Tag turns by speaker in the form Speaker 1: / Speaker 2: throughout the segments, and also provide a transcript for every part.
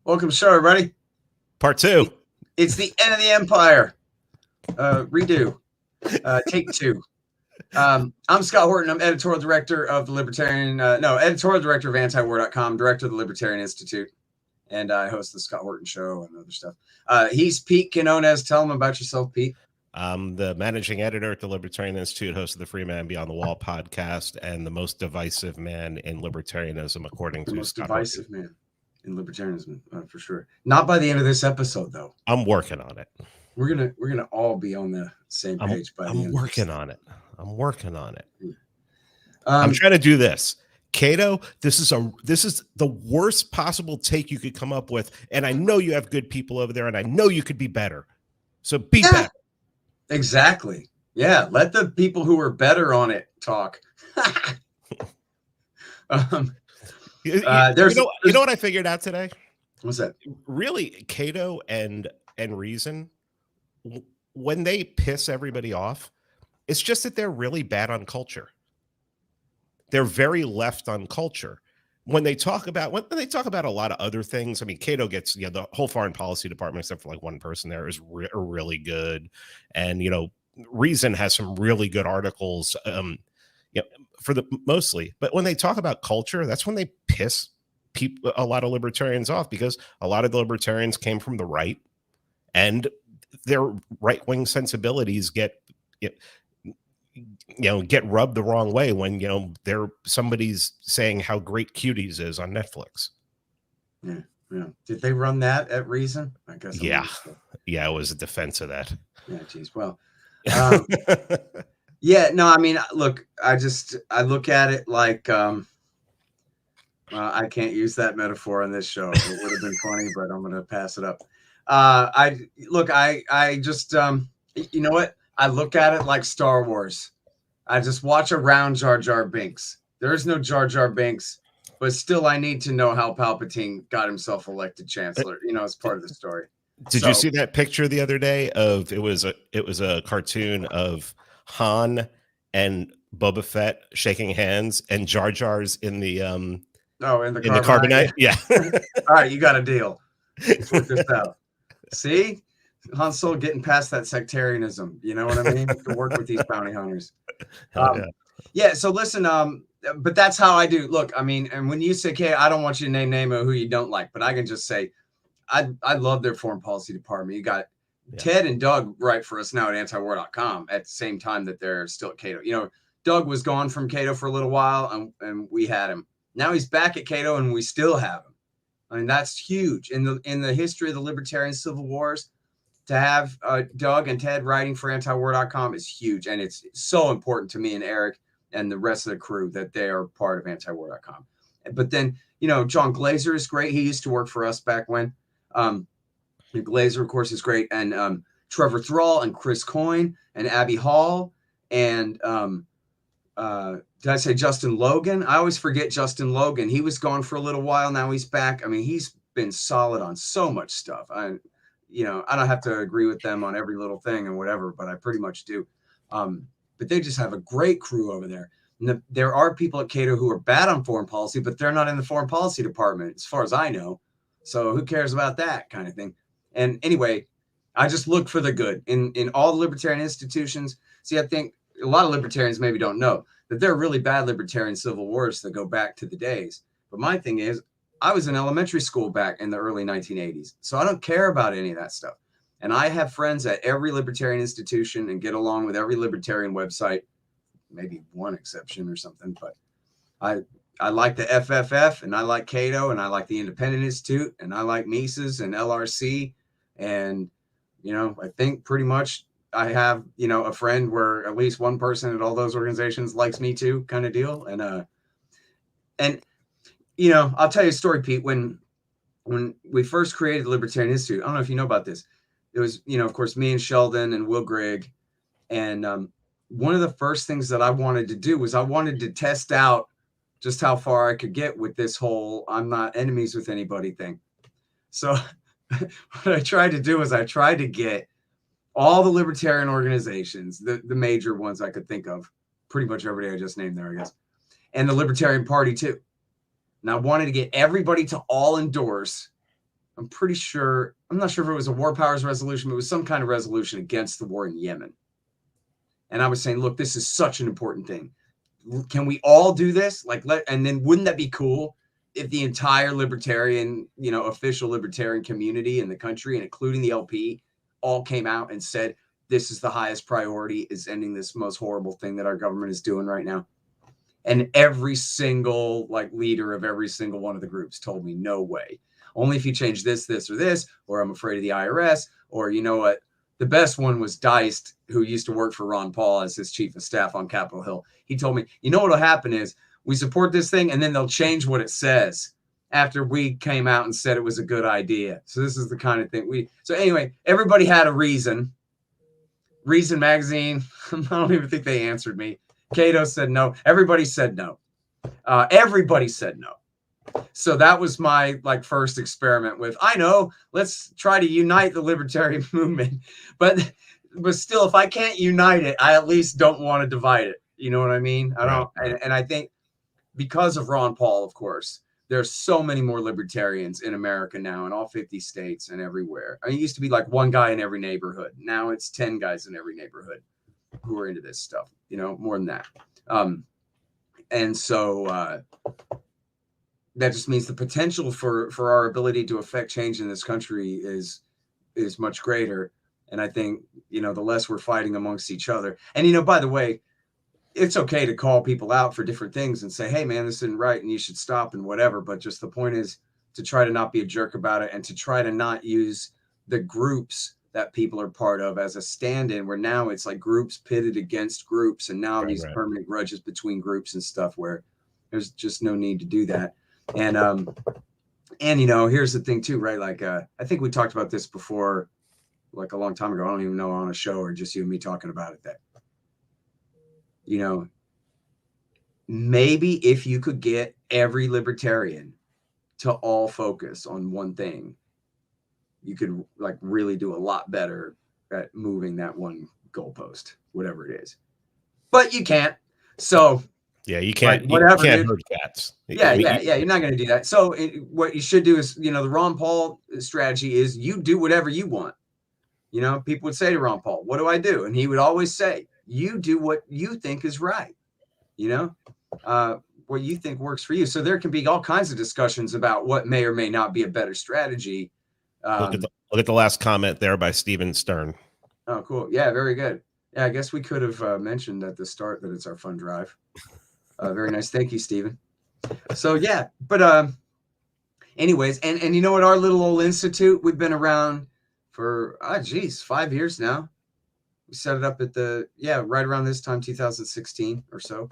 Speaker 1: Welcome to the show, everybody.
Speaker 2: Part 2.
Speaker 1: It's the end of the empire. Redo. Take 2. I'm Scott Horton. I'm editorial director of the Libertarian. Editorial director of antiwar.com, director of the Libertarian Institute, and I host the Scott Horton Show and other stuff. He's Pete Quinones. Tell him about yourself, Pete.
Speaker 2: I'm the managing editor at the Libertarian Institute, host of the Free Man Beyond the Wall podcast, and the most divisive man in libertarianism, according to
Speaker 1: most
Speaker 2: Scott
Speaker 1: divisive
Speaker 2: Horton.
Speaker 1: Man in libertarianism, for sure. Not by the end of this episode, though.
Speaker 2: I'm working on it.
Speaker 1: We're gonna all be on the same page by the end.
Speaker 2: I'm working on it. I'm working on it.
Speaker 1: Yeah.
Speaker 2: I'm trying to do this. Cato, this is the worst possible take you could come up with, and I know you have good people over there, and I know you could be better. So be better.
Speaker 1: Exactly. Yeah. Let the people who are better on it talk.
Speaker 2: You know what I figured out today?
Speaker 1: What's that?
Speaker 2: Really, Cato and Reason, when they piss everybody off, it's just that they're really bad on culture. They're very left on culture. When they talk about a lot of other things, I mean, Cato gets, the whole foreign policy department, except for like one person there, is really good, and Reason has some really good articles. For the mostly, but when they talk about culture, that's when they piss a lot of libertarians off, because a lot of the libertarians came from the right, and their right-wing sensibilities get rubbed the wrong way when somebody's saying how great Cuties is on Netflix.
Speaker 1: Yeah. Did they run that at Reason? I guess.
Speaker 2: Yeah, it was a defense of that.
Speaker 1: Yeah, geez. Well, yeah. No, I mean, look, I look at it like I can't use that metaphor on this show. It would have been funny, but I'm going to pass it up. I just you know what? I look at it like Star Wars. I just watch around Jar Jar Binks. There is no Jar Jar Binks, but still I need to know how Palpatine got himself elected chancellor, as part of the story.
Speaker 2: Did you see that picture the other day of it was a cartoon of Han and Boba Fett shaking hands, and Jar Jar's in the
Speaker 1: in the
Speaker 2: carbonite? Yeah.
Speaker 1: All right, you got a deal. Let's work this out. See? Han Solo getting past that sectarianism. You know what I mean? To work with these bounty hunters. Yeah, so listen, but that's how I do. Look, I mean, and when you say, okay, I don't want you to name who you don't like, but I can just say, I love their foreign policy department. You got Ted and Doug write for us now at antiwar.com at the same time that they're still at Cato. Doug was gone from Cato for a little while, and we had him. Now he's back at Cato, and we still have him. I mean, that's huge in the history of the libertarian civil wars. To have Doug and Ted writing for antiwar.com is huge, and it's so important to me and Eric and the rest of the crew that they are part of antiwar.com. But then, John Glazer is great. He used to work for us back when. Glazer, of course, is great, and Trevor Thrall and Chris Coyne and Abby Hall and did I say Justin Logan? I always forget Justin Logan. He was gone for a little while. Now he's back. I mean, he's been solid on so much stuff. I don't have to agree with them on every little thing and whatever, but I pretty much do. But they just have a great crew over there. And there are people at Cato who are bad on foreign policy, but they're not in the foreign policy department, as far as I know. So who cares about that kind of thing? And anyway, I just look for the good in all the libertarian institutions. See, I think a lot of libertarians maybe don't know that there are really bad libertarian civil wars that go back to the days. But my thing is, I was in elementary school back in the early 1980s, so I don't care about any of that stuff. And I have friends at every libertarian institution and get along with every libertarian website, maybe one exception or something. But I like the FFF, and I like Cato, and I like the Independent Institute, and I like Mises and LRC. And, I think pretty much I have, a friend where at least one person at all those organizations likes me too, kind of deal. And I'll tell you a story, Pete. When we first created the Libertarian Institute, I don't know if you know about this. It was, of course, me and Sheldon and Will Grigg. And one of the first things that I wanted to do was I wanted to test out just how far I could get with this whole I'm not enemies with anybody thing. So what I tried to do is I tried to get all the libertarian organizations, the major ones I could think of, pretty much everybody I just named there, I guess, and the Libertarian Party too. And I wanted to get everybody to all endorse I'm pretty sure, I'm not sure if it was a war powers resolution, but it was some kind of resolution against the war in Yemen. And I was saying, look, this is such an important thing. Can we all do this? And then wouldn't that be cool if the entire libertarian, official libertarian community in the country, and including the LP, all came out and said, this is the highest priority, is ending this most horrible thing that our government is doing right now. And every single leader of every single one of the groups told me, no way. Only if you change this, this, or this, or I'm afraid of the IRS, or you know what? The best one was Deist, who used to work for Ron Paul as his chief of staff on Capitol Hill. He told me, what'll happen is we support this thing, and then they'll change what it says after we came out and said it was a good idea. So this is the kind of thing so anyway, everybody had a reason. Reason Magazine, I don't even think they answered me. Cato said no. Everybody said no. Everybody said no. So that was my first experiment with, let's try to unite the libertarian movement. But still, if I can't unite it, I at least don't want to divide it. You know what I mean? I don't. And I think because of Ron Paul, of course, there's so many more libertarians in America now, in all 50 states and everywhere. I mean, it used to be one guy in every neighborhood. Now it's 10 guys in every neighborhood who are into this stuff, more than that. And so that just means the potential for our ability to affect change in this country is much greater. And I think, the less we're fighting amongst each other. And, by the way, it's okay to call people out for different things and say, hey, man, this isn't right and you should stop and whatever. But just the point is to try to not be a jerk about it and to try to not use the groups that people are part of as a stand-in, where now it's groups pitted against groups. And now these permanent grudges between groups and stuff where there's just no need to do that. And here's the thing too, right? I think we talked about this before, a long time ago. I don't even know, on a show or just you and me talking about it, that, maybe if you could get every libertarian to all focus on one thing, you could really do a lot better at moving that one goalpost, whatever it is. But you can't. So
Speaker 2: yeah, you can't.
Speaker 1: Whatever,
Speaker 2: you can't herd cats.
Speaker 1: Yeah, you're not going to do that. So what you should do is, the Ron Paul strategy is you do whatever you want. People would say to Ron Paul, what do I do? And he would always say, you do what you think is right. What you think works for you. So there can be all kinds of discussions about what may or may not be a better strategy.
Speaker 2: Look at the last comment there by Steven Stern.
Speaker 1: Oh, cool. Yeah, very good. Yeah, I guess we could have mentioned at the start that it's our fund drive. Very nice. Thank you, Steven. So, yeah, but anyways, and you know what, our little old institute, we've been around for, 5 years now. We set it up at right around this time, 2016 or so.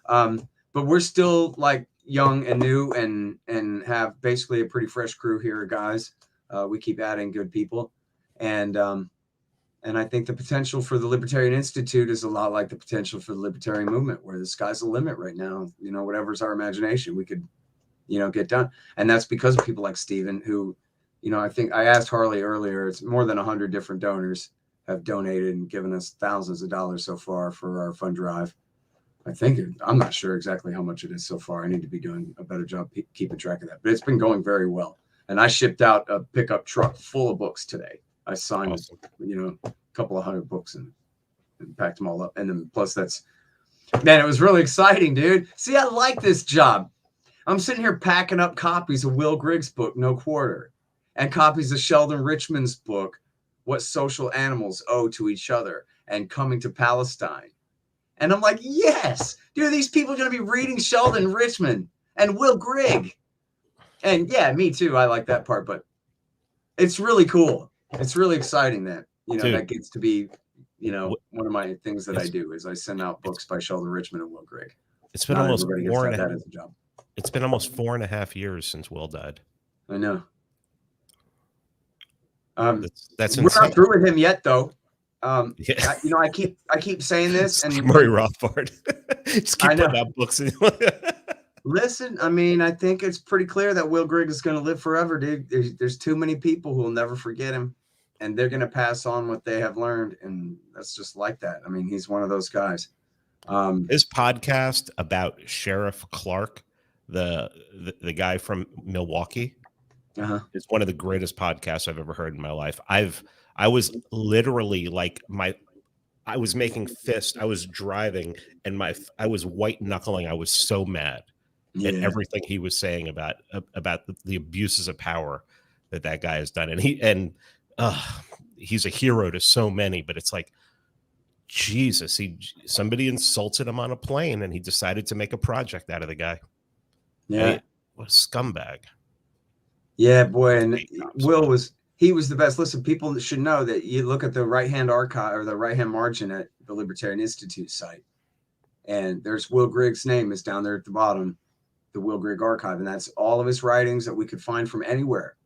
Speaker 1: But we're still young and new and have basically a pretty fresh crew here, guys. We keep adding good people. And I think the potential for the Libertarian Institute is a lot like the potential for the Libertarian movement, where the sky's the limit right now. Whatever's our imagination, we could, get done. And that's because of people like Steven, who, I think I asked Harley earlier, it's more than 100 different donors have donated and given us thousands of dollars so far for our fund drive. I'm not sure exactly how much it is so far. I need to be doing a better job keeping track of that, but it's been going very well. And I shipped out a pickup truck full of books today. I signed, a couple of 100 books and packed them all up. And then plus it was really exciting, dude. See, I like this job. I'm sitting here packing up copies of Will Grigg's book, No Quarter, and copies of Sheldon Richman's book, What Social Animals Owe to Each Other, and Coming to Palestine. And I'm like, yes, dude, these people are going to be reading Sheldon Richman and Will Grigg. And yeah, me too. I like that part, but it's really cool. It's really exciting that, dude, that gets to be, one of my things that I do is I send out books by Sheldon Richman and Will Grigg.
Speaker 2: It's been almost 4.5 years since Will died.
Speaker 1: I know.
Speaker 2: That's
Speaker 1: we're
Speaker 2: insane.
Speaker 1: not through with him yet, though. I keep saying this, and
Speaker 2: Murray Rothbard. Just keep putting out books.
Speaker 1: Listen, I mean, I think it's pretty clear that Will Grigg is going to live forever, dude. There's too many people who will never forget him, and they're going to pass on what they have learned, and that's just like that. I mean, he's one of those guys.
Speaker 2: His podcast about Sheriff Clark, the guy from Milwaukee, It's one of the greatest podcasts I've ever heard in my life. I was literally like I was making fists. I was driving and I was white knuckling. I was so mad at everything he was saying about the abuses of power that guy has done. And he's a hero to so many, but it's like, Jesus, somebody insulted him on a plane and he decided to make a project out of the guy.
Speaker 1: Yeah.
Speaker 2: What a scumbag.
Speaker 1: Yeah, boy. And Will was the best. Listen, people should know that you look at the right-hand archive or the right-hand margin at the Libertarian Institute site, and there's Will Grigg's name is down there at the bottom, the Will Grigg archive. And that's all of his writings that we could find from anywhere.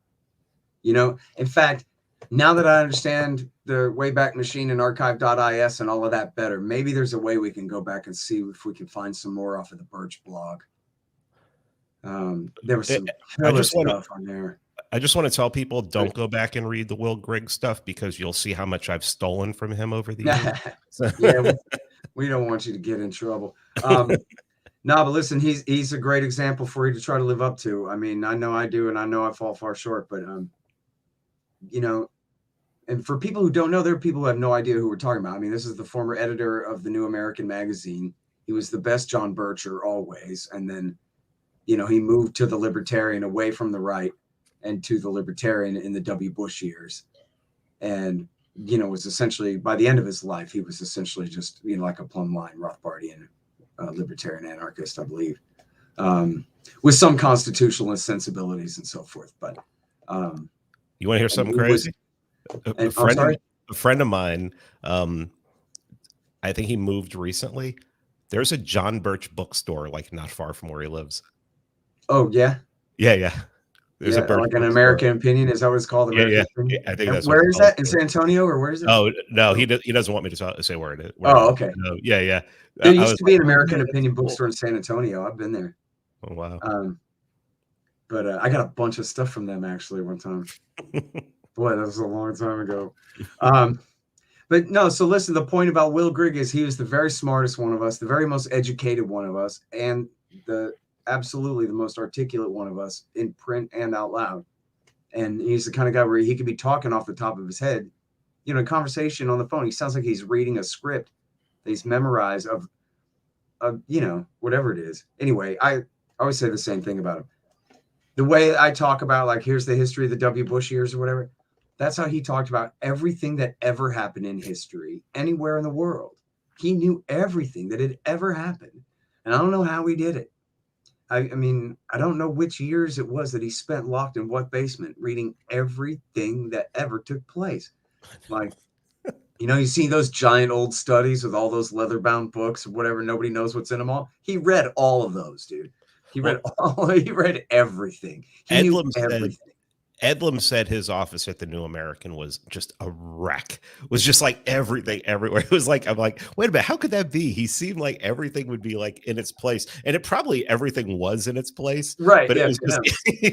Speaker 1: You know, in fact, now that I understand the Wayback Machine and archive.is and all of that better, maybe there's a way we can go back and see if we can find some more off of the Birch blog. There was some killer stuff on there.
Speaker 2: I just want to tell people, don't go back and read the Will Grigg stuff because you'll see how much I've stolen from him over the years.
Speaker 1: Yeah, we don't want you to get in trouble. No, but listen, he's a great example for you to try to live up to. I mean, I know I do, and I know I fall far short, but you know, and for people who don't know, there are people who have no idea who we're talking about. I mean, this is the former editor of the New American Magazine. He was the best John Bircher always, and then, you know, he moved to the Libertarian away from the right and to the Libertarian in the W. Bush years. And, you know, was essentially, by the end of his life, he was essentially just, you know, like a plumb line Rothbardian Libertarian anarchist, I believe, with some constitutionalist sensibilities and so forth. But
Speaker 2: you want to hear something crazy? A friend of mine, I think he moved recently. There's a John Birch bookstore like not far from where he lives.
Speaker 1: Oh, yeah?
Speaker 2: Yeah. There's a Birch
Speaker 1: like an American Opinion. Is that what it's called?
Speaker 2: Yeah. I think that's
Speaker 1: where is that? In San Antonio, or where is it?
Speaker 2: Oh, no, he doesn't want me to say where it is.
Speaker 1: Okay.
Speaker 2: Yeah.
Speaker 1: There used to be an American Opinion bookstore in San Antonio. I've been there.
Speaker 2: Oh, wow.
Speaker 1: But I got a bunch of stuff from them actually one time. Boy, that was a long time ago. But no, so listen, the point about Will Grigg is he was the very smartest one of us, the very most educated one of us, and absolutely the most articulate one of us in print and out loud. And he's the kind of guy where he could be talking off the top of his head, you know, a conversation on the phone. He sounds like he's reading a script that he's memorized of you know, whatever it is. Anyway, I always say the same thing about him. The way I talk about, like, here's the history of the W. Bush years or whatever, that's how he talked about everything that ever happened in history, anywhere in the world. He knew everything that had ever happened. And I don't know how he did it. I mean, I don't know which years it was that he spent locked in what basement reading everything that ever took place. Like, you know, you see those giant old studies with all those leather-bound books or whatever, nobody knows what's in them all. He read all of those, dude. He read everything. He knew everything.
Speaker 2: Edlum said his office at the New American was just a wreck. It was just like everything everywhere. It was like, I'm like, wait a minute, how could that be? He seemed like everything would be like in its place. And it probably everything was in its place.
Speaker 1: Right.
Speaker 2: But it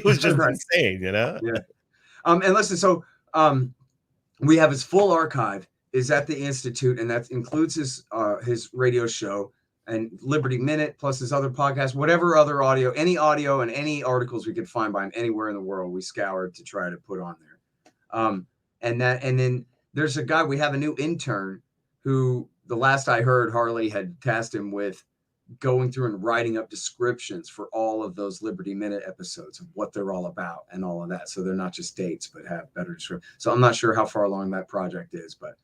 Speaker 2: was just
Speaker 1: right.
Speaker 2: insane, you know?
Speaker 1: Yeah. And listen, so we have his full archive is at the Institute, and that includes his radio show and Liberty Minute, plus his other podcasts, whatever other audio and any articles we could find by him anywhere in the world, we scoured to try to put on there. And then there's a guy, we have a new intern who, the last I heard, Harley had tasked him with going through and writing up descriptions for all of those Liberty Minute episodes of what they're all about and all of that. So they're not just dates, but have better description. So I'm not sure how far along that project is, but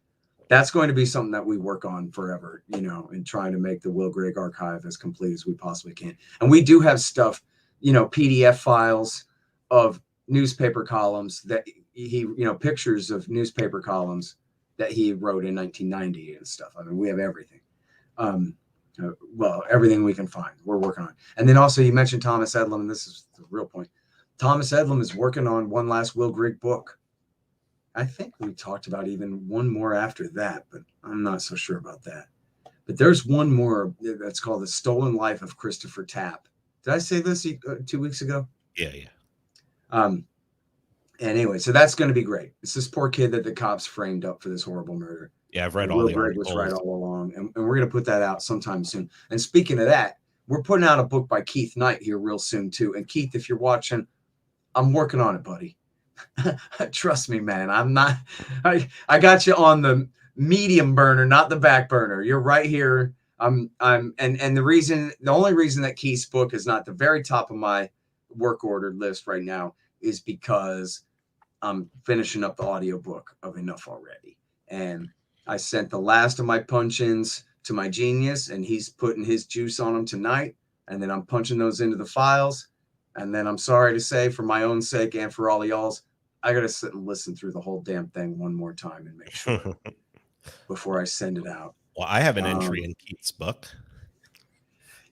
Speaker 1: that's going to be something that we work on forever, you know, in trying to make the Will Grigg archive as complete as we possibly can. And we do have stuff, you know, PDF files of newspaper columns that he, you know, pictures of newspaper columns that he wrote in 1990 and stuff. I mean, we have everything. Well, everything we can find, we're working on. And then also you mentioned Thomas Edlum, and this is the real point. Thomas Edlum is working on one last Will Grigg book. I think we talked about even one more after that, but I'm not so sure about that. But there's one more that's called The Stolen Life of Christopher Tapp. Did I say this 2 weeks ago?
Speaker 2: Yeah.
Speaker 1: And anyway, so that's going to be great. It's this poor kid that the cops framed up for this horrible murder.
Speaker 2: Yeah, I've read all the
Speaker 1: articles. Was right all along, and we're going to put that out sometime soon. And speaking of that, we're putting out a book by Keith Knight here real soon too. And Keith, if you're watching, I'm working on it, buddy. Trust me, man. I'm not. I got you on the medium burner, not the back burner. You're right here. And the only reason that Keith's book is not the very top of my work order list right now is because I'm finishing up the audiobook of Enough Already. And I sent the last of my punch-ins to my genius, and he's putting his juice on them tonight. And then I'm punching those into the files. And then I'm sorry to say, for my own sake and for all of y'all's, I got to sit and listen through the whole damn thing one more time and make sure before I send it out.
Speaker 2: Well, I have an entry in Keith's book.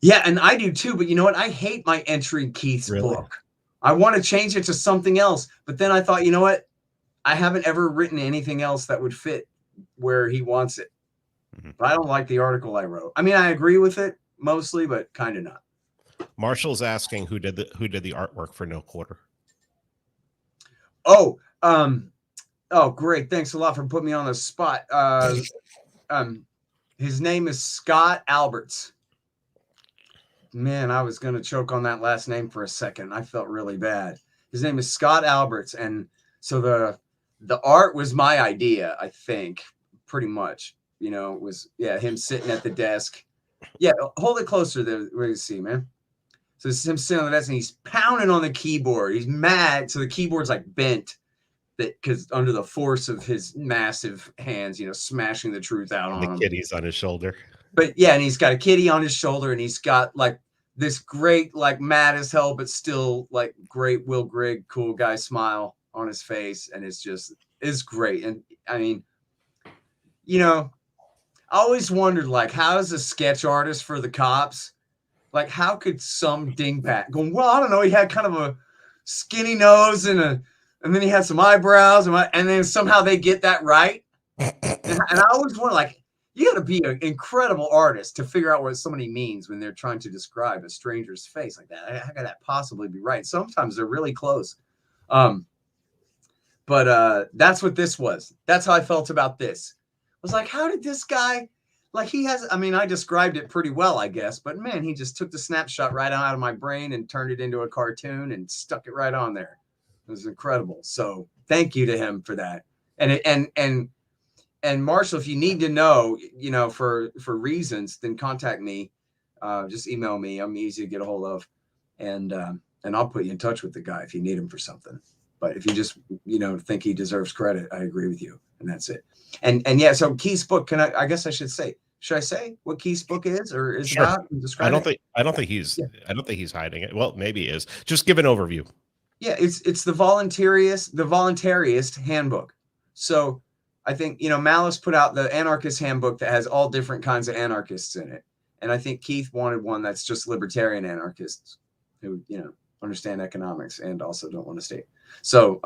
Speaker 1: Yeah, and I do too. But you know what? I hate my entry in Keith's book. I want to change it to something else. But then I thought, you know what? I haven't ever written anything else that would fit where he wants it. But I don't like the article I wrote. I mean, I agree with it mostly, but kind of not.
Speaker 2: Marshall's asking who did the artwork for No Quarter.
Speaker 1: Oh, great. Thanks a lot for putting me on the spot. His name is Scott Alberts. Man, I was going to choke on that last name for a second. I felt really bad. His name is Scott Alberts. And so the art was my idea, I think, pretty much. You know, it was, him sitting at the desk. Yeah, hold it closer there. Where you see, man. So this is him sitting on the desk and he's pounding on the keyboard. He's mad. So the keyboard's like bent because under the force of his massive hands, you know, smashing the truth out on him.
Speaker 2: The kitty's on his shoulder.
Speaker 1: But yeah, and he's got a kitty on his shoulder and he's got like this great, like mad as hell, but still like great Will Grigg, cool guy smile on his face. And it's great. And I mean, you know, I always wondered, like, how is a sketch artist for the cops? Like, how could some dingbat go, well, I don't know, he had kind of a skinny nose and then he had some eyebrows and then somehow they get that right. And I always wonder, like, you got to be an incredible artist to figure out what somebody means when they're trying to describe a stranger's face like that. How could that possibly be right? Sometimes they're really close. But that's what this was. That's how I felt about this. I was like, how did this guy, like I described it pretty well, I guess, but man, he just took the snapshot right out of my brain and turned it into a cartoon and stuck it right on there. It was incredible. So thank you to him for that. And Marshall, if you need to know, you know, for reasons, then contact me. Just email me. I'm easy to get a hold of. And I'll put you in touch with the guy if you need him for something. But if you just, you know, think he deserves credit, I agree with you. And that's it. And yeah, so Keith's book, I guess I should say what Keith's book is or is
Speaker 2: sure.
Speaker 1: about?
Speaker 2: I don't think he's hiding it. Well, maybe he is. Just give an overview.
Speaker 1: Yeah, it's the voluntarist handbook. So I think, you know, Malice put out the anarchist handbook that has all different kinds of anarchists in it. And I think Keith wanted one that's just libertarian anarchists who, you know, understand economics and also don't want to state. So,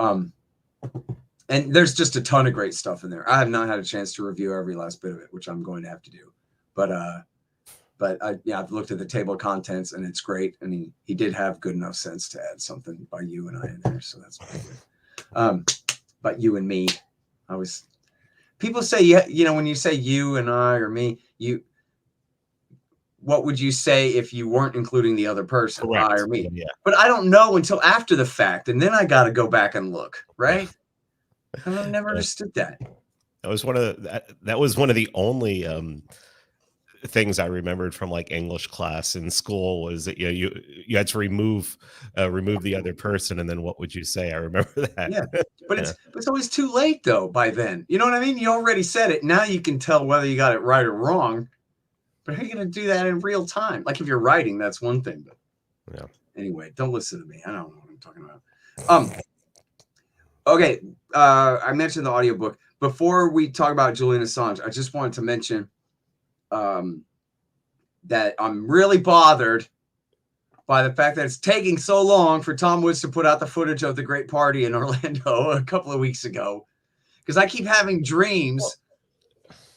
Speaker 1: and there's just a ton of great stuff in there. I have not had a chance to review every last bit of it, which I'm going to have to do. But I've looked at the table of contents and it's great. And he did have good enough sense to add something by you and I in there. So that's pretty good. But you and me, people say, you know, when you say you and I or me, what would you say if you weren't including the other person,
Speaker 2: correct.
Speaker 1: I or me?
Speaker 2: Yeah.
Speaker 1: But I don't know until after the fact. And then I got to go back and look, right? I've never understood that.
Speaker 2: That was one of the only things I remembered from like English class in school was that you had to remove the other person, and then what would you say? I remember that.
Speaker 1: Yeah, but it's always too late though. By then, you know what I mean. You already said it. Now you can tell whether you got it right or wrong. But how are you going to do that in real time? Like if you're writing, that's one thing. But yeah. Anyway, don't listen to me. I don't know what I'm talking about. Okay, I mentioned the audiobook. Before we talk about Julian Assange, I just wanted to mention that I'm really bothered by the fact that it's taking so long for Tom Woods to put out the footage of the great party in Orlando a couple of weeks ago. Because I keep having dreams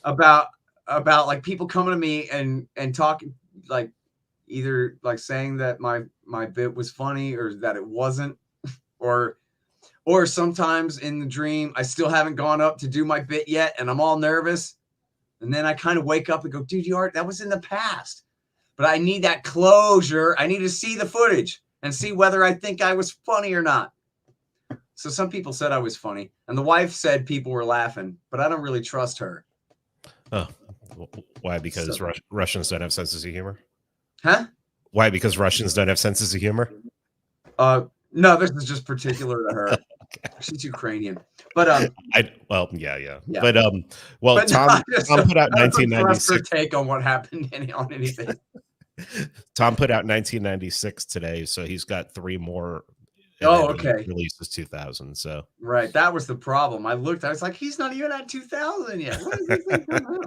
Speaker 1: about like people coming to me and talking, like either like saying that my bit was funny or that it wasn't, or sometimes in the dream I still haven't gone up to do my bit yet and I'm all nervous, and then I kind of wake up and go, dude, that was in the past. But I need that closure. I need to see the footage and see whether I think I was funny or not. So some people said I was funny, and the wife said people were laughing, but I don't really trust her.
Speaker 2: Oh, why? Because Russians don't have senses of humor?
Speaker 1: Huh?
Speaker 2: Why? Because Russians don't have senses of humor?
Speaker 1: No, this is just particular to her. Okay. She's Ukrainian, but
Speaker 2: yeah. But Tom put out 1996.
Speaker 1: Her take on what happened on anything.
Speaker 2: Tom put out 1996 today, so he's got 3 more.
Speaker 1: Oh, okay.
Speaker 2: Releases 2000. So
Speaker 1: right, that was the problem. I looked, I was like, he's not even at 2000 yet. What is this thing coming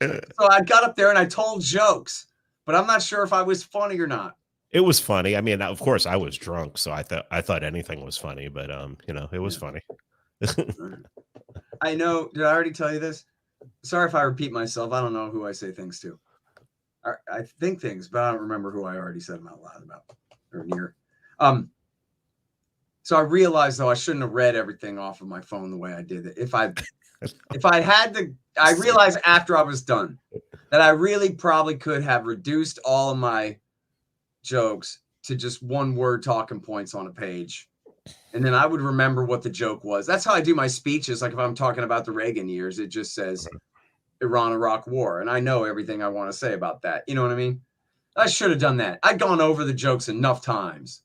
Speaker 1: out? So I got up there and I told jokes, but I'm not sure if I was funny or not.
Speaker 2: It was funny. I mean, of course, I was drunk, so I thought anything was funny, but it was funny.
Speaker 1: I know. Did I already tell you this? Sorry if I repeat myself. I don't know who I say things to. I think things, but I don't remember who I already said them out loud about or near. So I realized though I shouldn't have read everything off of my phone the way I did it. If I had to, I realized after I was done that I really probably could have reduced all of my jokes to just one word talking points on a page. And then I would remember what the joke was. That's how I do my speeches. Like if I'm talking about the Reagan years, it just says Iran-Iraq war. And I know everything I want to say about that. You know what I mean? I should have done that. I'd gone over the jokes enough times.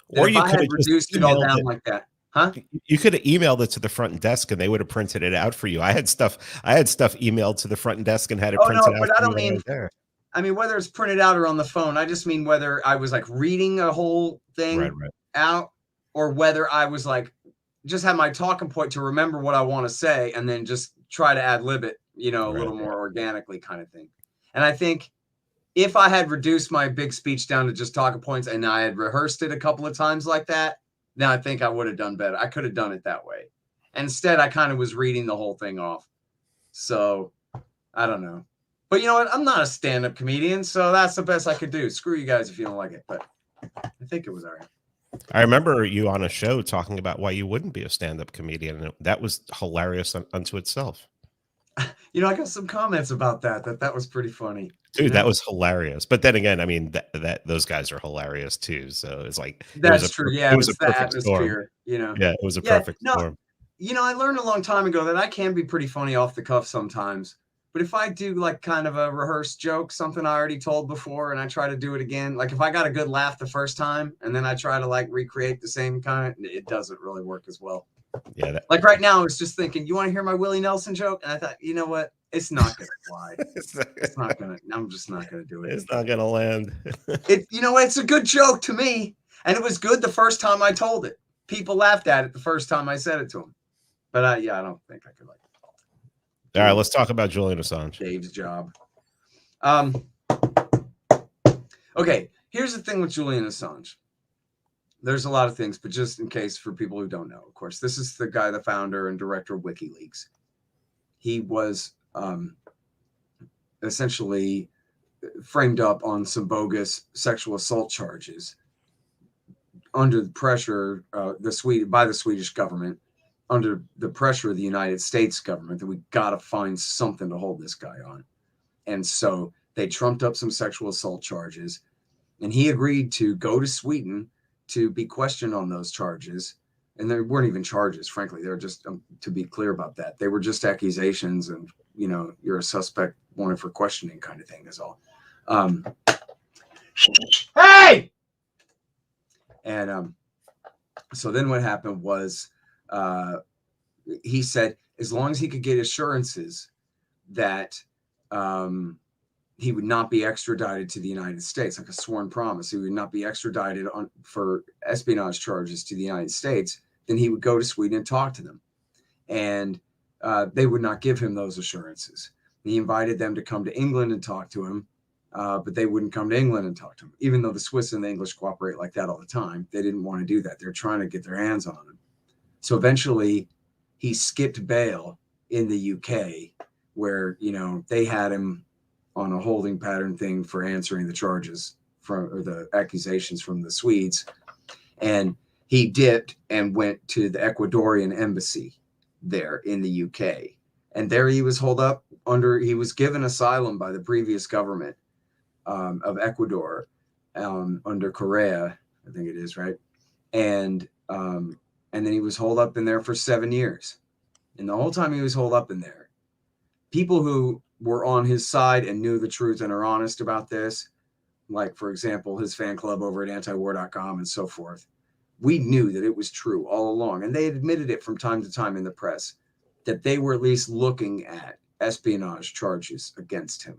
Speaker 2: Or you could have
Speaker 1: reduced it all down like that. Huh?
Speaker 2: You could have emailed it to the front desk and they would have printed it out for you. I had stuff emailed to the front desk and had it printed out.
Speaker 1: But I don't mean I mean whether it's printed out or on the phone. I just mean whether I was like reading a whole thing out or whether I was like just had my talking point to remember what I want to say and then just try to ad lib it, a little more organically kind of thing. And I think if I had reduced my big speech down to just talking points and I had rehearsed it a couple of times like that, then I think I would have done better. I could have done it that way. Instead, I kind of was reading the whole thing off. So I don't know. But you know what? I'm not a stand-up comedian, so that's the best I could do. Screw you guys if you don't like it. But I think it was all right.
Speaker 2: I remember you on a show talking about why you wouldn't be a stand-up comedian. And that was hilarious unto itself.
Speaker 1: I got some comments about that was pretty funny.
Speaker 2: Dude, that was hilarious. But then again, I mean, that those guys are hilarious too. So it's like
Speaker 1: that's true. Yeah, it was a perfect atmosphere.
Speaker 2: Storm. Yeah, it was a perfect storm.
Speaker 1: I learned a long time ago that I can be pretty funny off the cuff sometimes. But if I do like kind of a rehearsed joke, something I already told before, and I try to do it again, like if I got a good laugh the first time and then I try to like recreate the same kind, it doesn't really work as well.
Speaker 2: Yeah.
Speaker 1: Like right now, I was just thinking, you want to hear my Willie Nelson joke? And I thought, you know what? It's not going to fly. It's not going to, I'm just not going to do it.
Speaker 2: It's not going to land.
Speaker 1: It's a good joke to me. And it was good the first time I told it. People laughed at it the first time I said it to them. But I don't think I could like it.
Speaker 2: All right, let's talk about Julian Assange.
Speaker 1: Dave's job. Okay, here's the thing with Julian Assange. There's a lot of things, but just in case for people who don't know, of course, this is the guy, the founder and director of WikiLeaks. He was essentially framed up on some bogus sexual assault charges under the pressure by the Swedish government, under the pressure of the United States government, that we got to find something to hold this guy on. And so they trumped up some sexual assault charges, and he agreed to go to Sweden to be questioned on those charges. And there weren't even charges, frankly. They're just, to be clear about that, they were just accusations and, you're a suspect wanted for questioning kind of thing is all. Hey! And so then what happened was he said as long as he could get assurances that he would not be extradited to the United States, like a sworn promise, he would not be extradited for espionage charges to the United States, then he would go to Sweden and talk to them. And they would not give him those assurances. He invited them to come to England and talk to him, but they wouldn't come to England and talk to him, even though the Swiss and the English cooperate like that all the time. They didn't want to do that. They're trying to get their hands on him. So eventually he skipped bail in the UK, where, they had him on a holding pattern thing for answering the charges or the accusations from the Swedes. And he dipped and went to the Ecuadorian embassy there in the UK. And there he was holed up he was given asylum by the previous government of Ecuador under Correa, I think it is, right? And And then he was holed up in there for 7 years. And the whole time he was holed up in there, people who were on his side and knew the truth and are honest about this, like, for example, his fan club over at antiwar.com and so forth, we knew that it was true all along. And they admitted it from time to time in the press, that they were at least looking at espionage charges against him.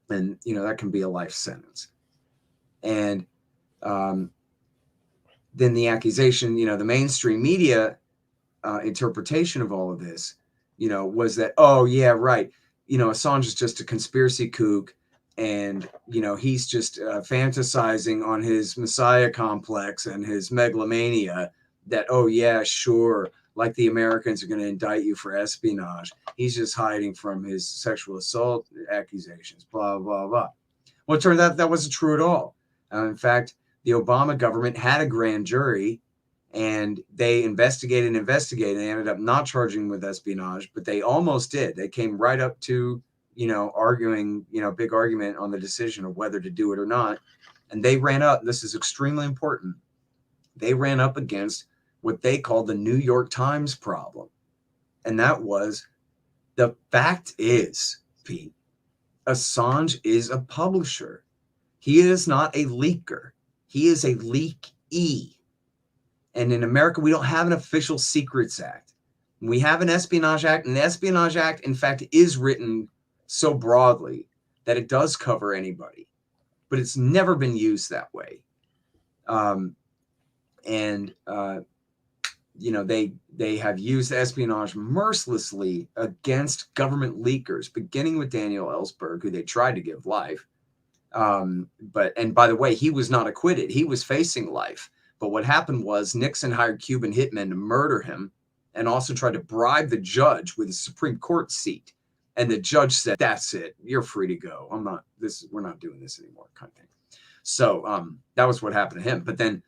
Speaker 1: And, you know, that can be a life sentence. And then the accusation, you know, the mainstream media interpretation of all of this, you know, was that, oh, yeah, right. You know, Assange is just a conspiracy kook. And, you know, he's just fantasizing on his messiah complex and his megalomania that, oh, yeah, sure, like the Americans are going to indict you for espionage. He's just hiding from his sexual assault accusations, blah, blah, blah. Well, it turned out that wasn't true at all. In fact, the Obama government had a grand jury, and they investigated and they ended up not charging with espionage, but they almost did. They came right up to, you know, arguing, you know, big argument on the decision of whether to do it or not. And they ran up, this is extremely important, they ran up against what they called the New York Times problem. And that was, the fact is, Pete, Assange is a publisher. He is not a leaker. He is a leakee. And in America, we don't have an official Secrets Act. We have an Espionage Act, and the Espionage Act, in fact, is written so broadly that it does cover anybody, but it's never been used that way. You know, they have used espionage mercilessly against government leakers, beginning with Daniel Ellsberg, who they tried to give life. And by the way, he was not acquitted. He was facing life. But what happened was Nixon hired Cuban hitmen to murder him, and also tried to bribe the judge with a Supreme Court seat. And the judge said, that's it. You're free to go. We're not doing this anymore, kind of thing. So that was what happened to him. But then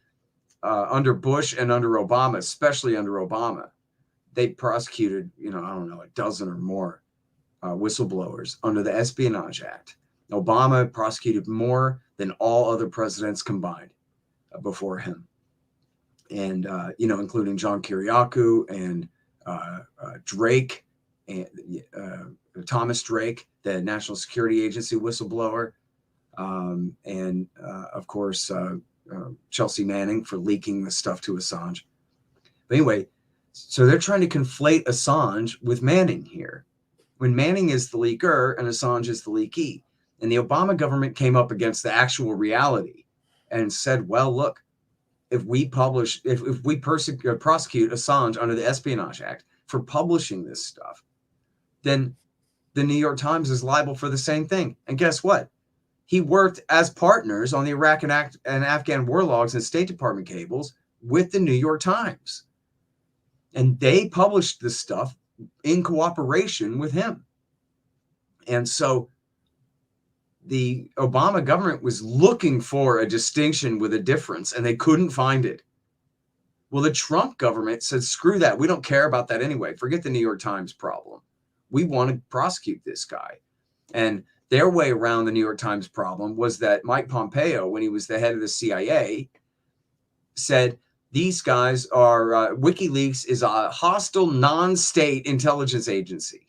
Speaker 1: under Bush and under Obama, especially under Obama, they prosecuted, you know, I don't know, a dozen or more whistleblowers under the Espionage Act. Obama prosecuted more than all other presidents combined before him. And, you know, including John Kiriakou and Drake, and Thomas Drake, the National Security Agency whistleblower. And of course, Chelsea Manning for leaking the stuff to Assange. But anyway, so they're trying to conflate Assange with Manning here, when Manning is the leaker and Assange is the leakee. And the Obama government came up against the actual reality and said, well, look, if we prosecute Assange under the Espionage Act for publishing this stuff, then the New York Times is liable for the same thing. And guess what? He worked as partners on the Iraq and Afghan war logs and State Department cables with the New York Times. And they published this stuff in cooperation with him. And so the Obama government was looking for a distinction with a difference, and they couldn't find it. Well, the Trump government said, screw that. We don't care about that anyway. Forget the New York Times problem. We want to prosecute this guy. And their way around the New York Times problem was that Mike Pompeo, when he was the head of the CIA, said, these guys are, WikiLeaks is a hostile non-state intelligence agency.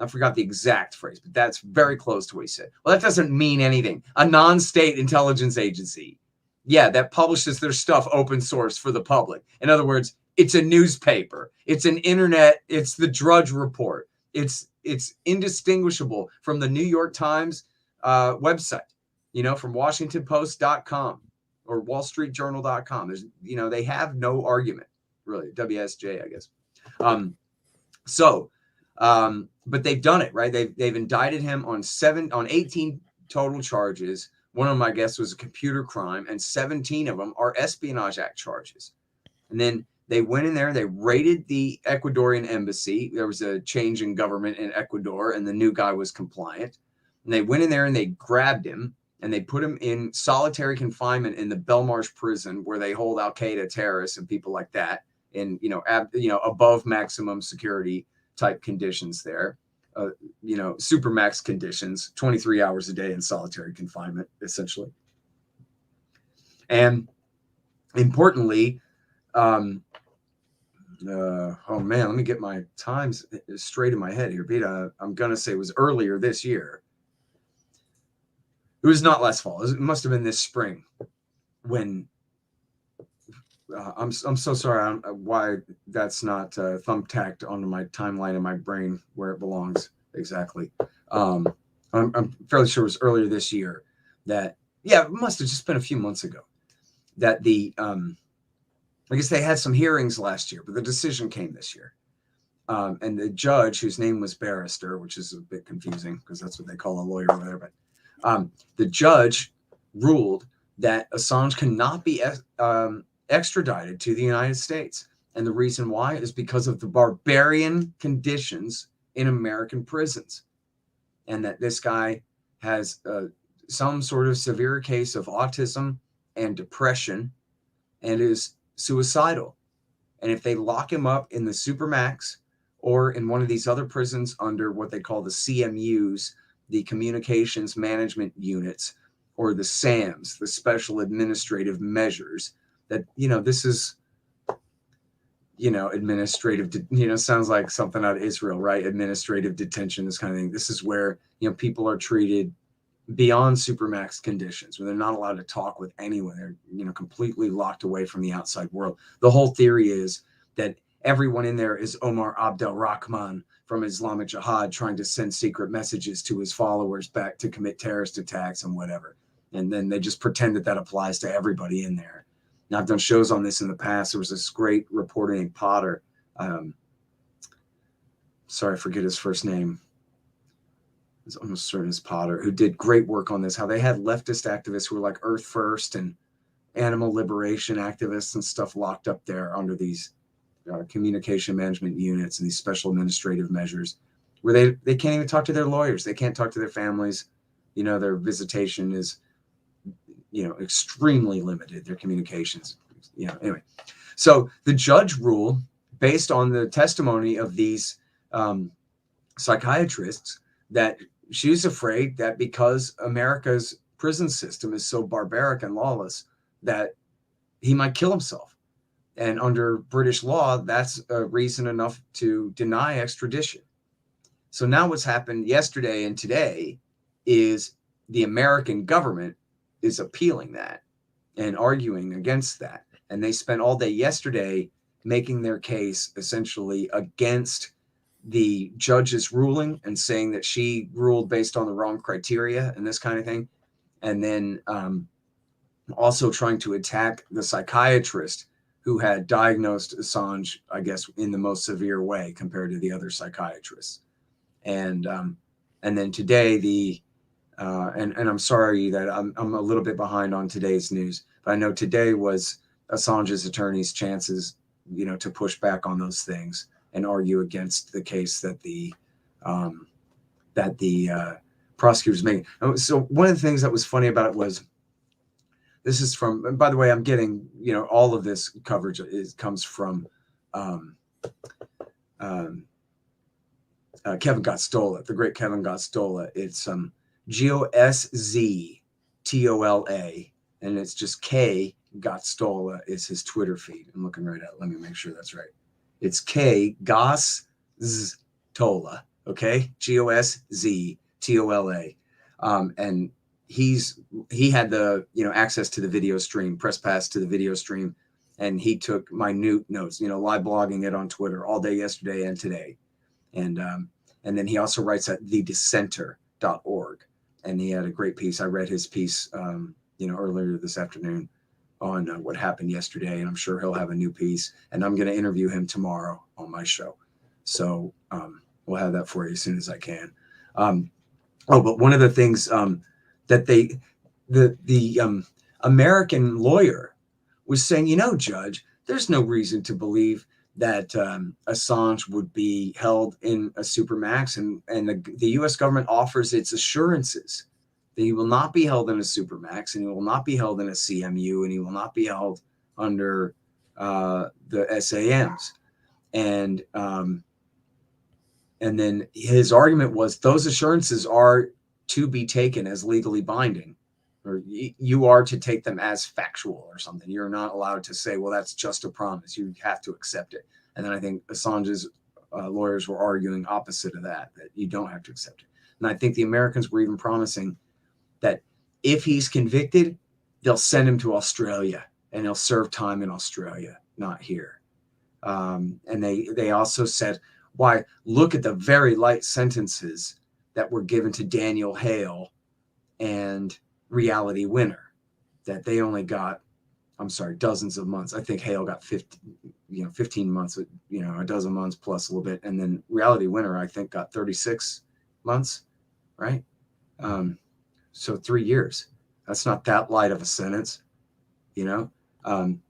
Speaker 1: I forgot the exact phrase, but that's very close to what he said. Well, that doesn't mean anything. A non-state intelligence agency. Yeah, that publishes their stuff open source for the public. In other words, it's a newspaper. It's an internet. It's the Drudge Report. It's indistinguishable from the New York Times website, you know, from WashingtonPost.com or WallStreetJournal.com. There's, you know, they have no argument, really. WSJ, I guess. But they've done it, right? They've indicted him on 18 total charges. One of them, I guess, was a computer crime, and 17 of them are Espionage Act charges. And then they went in there and they raided the Ecuadorian embassy. There was a change in government in Ecuador, and the new guy was compliant. And they went in there and they grabbed him, and they put him in solitary confinement in the Belmarsh prison, where they hold Al-Qaeda terrorists and people like that in, above maximum security type conditions there, supermax conditions, 23 hours a day in solitary confinement, essentially. And importantly, Oh man, let me get my times straight in my head here. Vita, I'm gonna say it was earlier this year. It was not last fall. It must have been this spring when. I'm so sorry why that's not thumbtacked onto my timeline in my brain where it belongs exactly. I'm fairly sure it was earlier this year that, yeah, it must have just been a few months ago that I guess they had some hearings last year, but the decision came this year. And the judge, whose name was Barrister, which is a bit confusing because that's what they call a lawyer over there, but the judge ruled that Assange cannot be extradited to the United States. And the reason why is because of the barbarian conditions in American prisons. And that this guy has some sort of severe case of autism and depression and is suicidal. And if they lock him up in the Supermax or in one of these other prisons under what they call the CMUs, the Communications Management Units, or the SAMs, the Special Administrative Measures, that, this is, administrative, sounds like something out of Israel, right? Administrative detention, this kind of thing. This is where, people are treated beyond Supermax conditions, where they're not allowed to talk with anyone. They're, completely locked away from the outside world. The whole theory is that everyone in there is Omar Abdel Rahman from Islamic Jihad trying to send secret messages to his followers back to commit terrorist attacks and whatever. And then they just pretend that applies to everybody in there. Now, I've done shows on this in the past. There was this great reporter named Potter. Sorry, I forget his first name. It's almost certain it's Potter, who did great work on this, how they had leftist activists who were like Earth First and animal liberation activists and stuff locked up there under these communication management units and these special administrative measures where they can't even talk to their lawyers. They can't talk to their families. Their visitation is, extremely limited, their communications, anyway. So the judge ruled based on the testimony of these psychiatrists that she's afraid that because America's prison system is so barbaric and lawless that he might kill himself. And under British law, that's a reason enough to deny extradition. So now what's happened yesterday and today is the American government is appealing that and arguing against that. And they spent all day yesterday making their case essentially against the judge's ruling and saying that she ruled based on the wrong criteria and this kind of thing. And then also trying to attack the psychiatrist who had diagnosed Assange, I guess, in the most severe way compared to the other psychiatrists. And then today, and I'm sorry that I'm a little bit behind on today's news, but I know today was Assange's attorney's chances, to push back on those things and argue against the case that the prosecutors made. So one of the things that was funny about it was, this is from, and by the way, I'm getting, all of this coverage comes from Kevin Gotstola, the great Kevin Gotstola. It's Gosstola, and it's just K Gotstola is his Twitter feed. I'm looking right at it. Let me make sure that's right. It's K Gosstola, okay? Gosstola. And he had the access to the video stream, press pass to the video stream, and he took minute notes, live blogging it on Twitter all day yesterday and today. And then he also writes at thedissenter.org, and he had a great piece. I read his piece earlier this afternoon on what happened yesterday, and I'm sure he'll have a new piece, and I'm going to interview him tomorrow on my show. So we'll have that for you as soon as I can. But one of the things that the American lawyer was saying, Judge, there's no reason to believe that Assange would be held in a Supermax, and the U.S. government offers its assurances that he will not be held in a Supermax, and he will not be held in a CMU, and he will not be held under the SAMs. And then his argument was those assurances are to be taken as legally binding, or you are to take them as factual or something. You're not allowed to say, well, that's just a promise. You have to accept it. And then I think Assange's lawyers were arguing opposite of that you don't have to accept it. And I think the Americans were even promising that if he's convicted, they'll send him to Australia and he'll serve time in Australia, not here. And they also said, why, look at the very light sentences that were given to Daniel Hale and Reality Winner, that they only got, dozens of months. I think Hale got 15 months, a dozen months plus a little bit. And then Reality Winner, I think, got 36 months, right? So 3 years. That's not that light of a sentence, and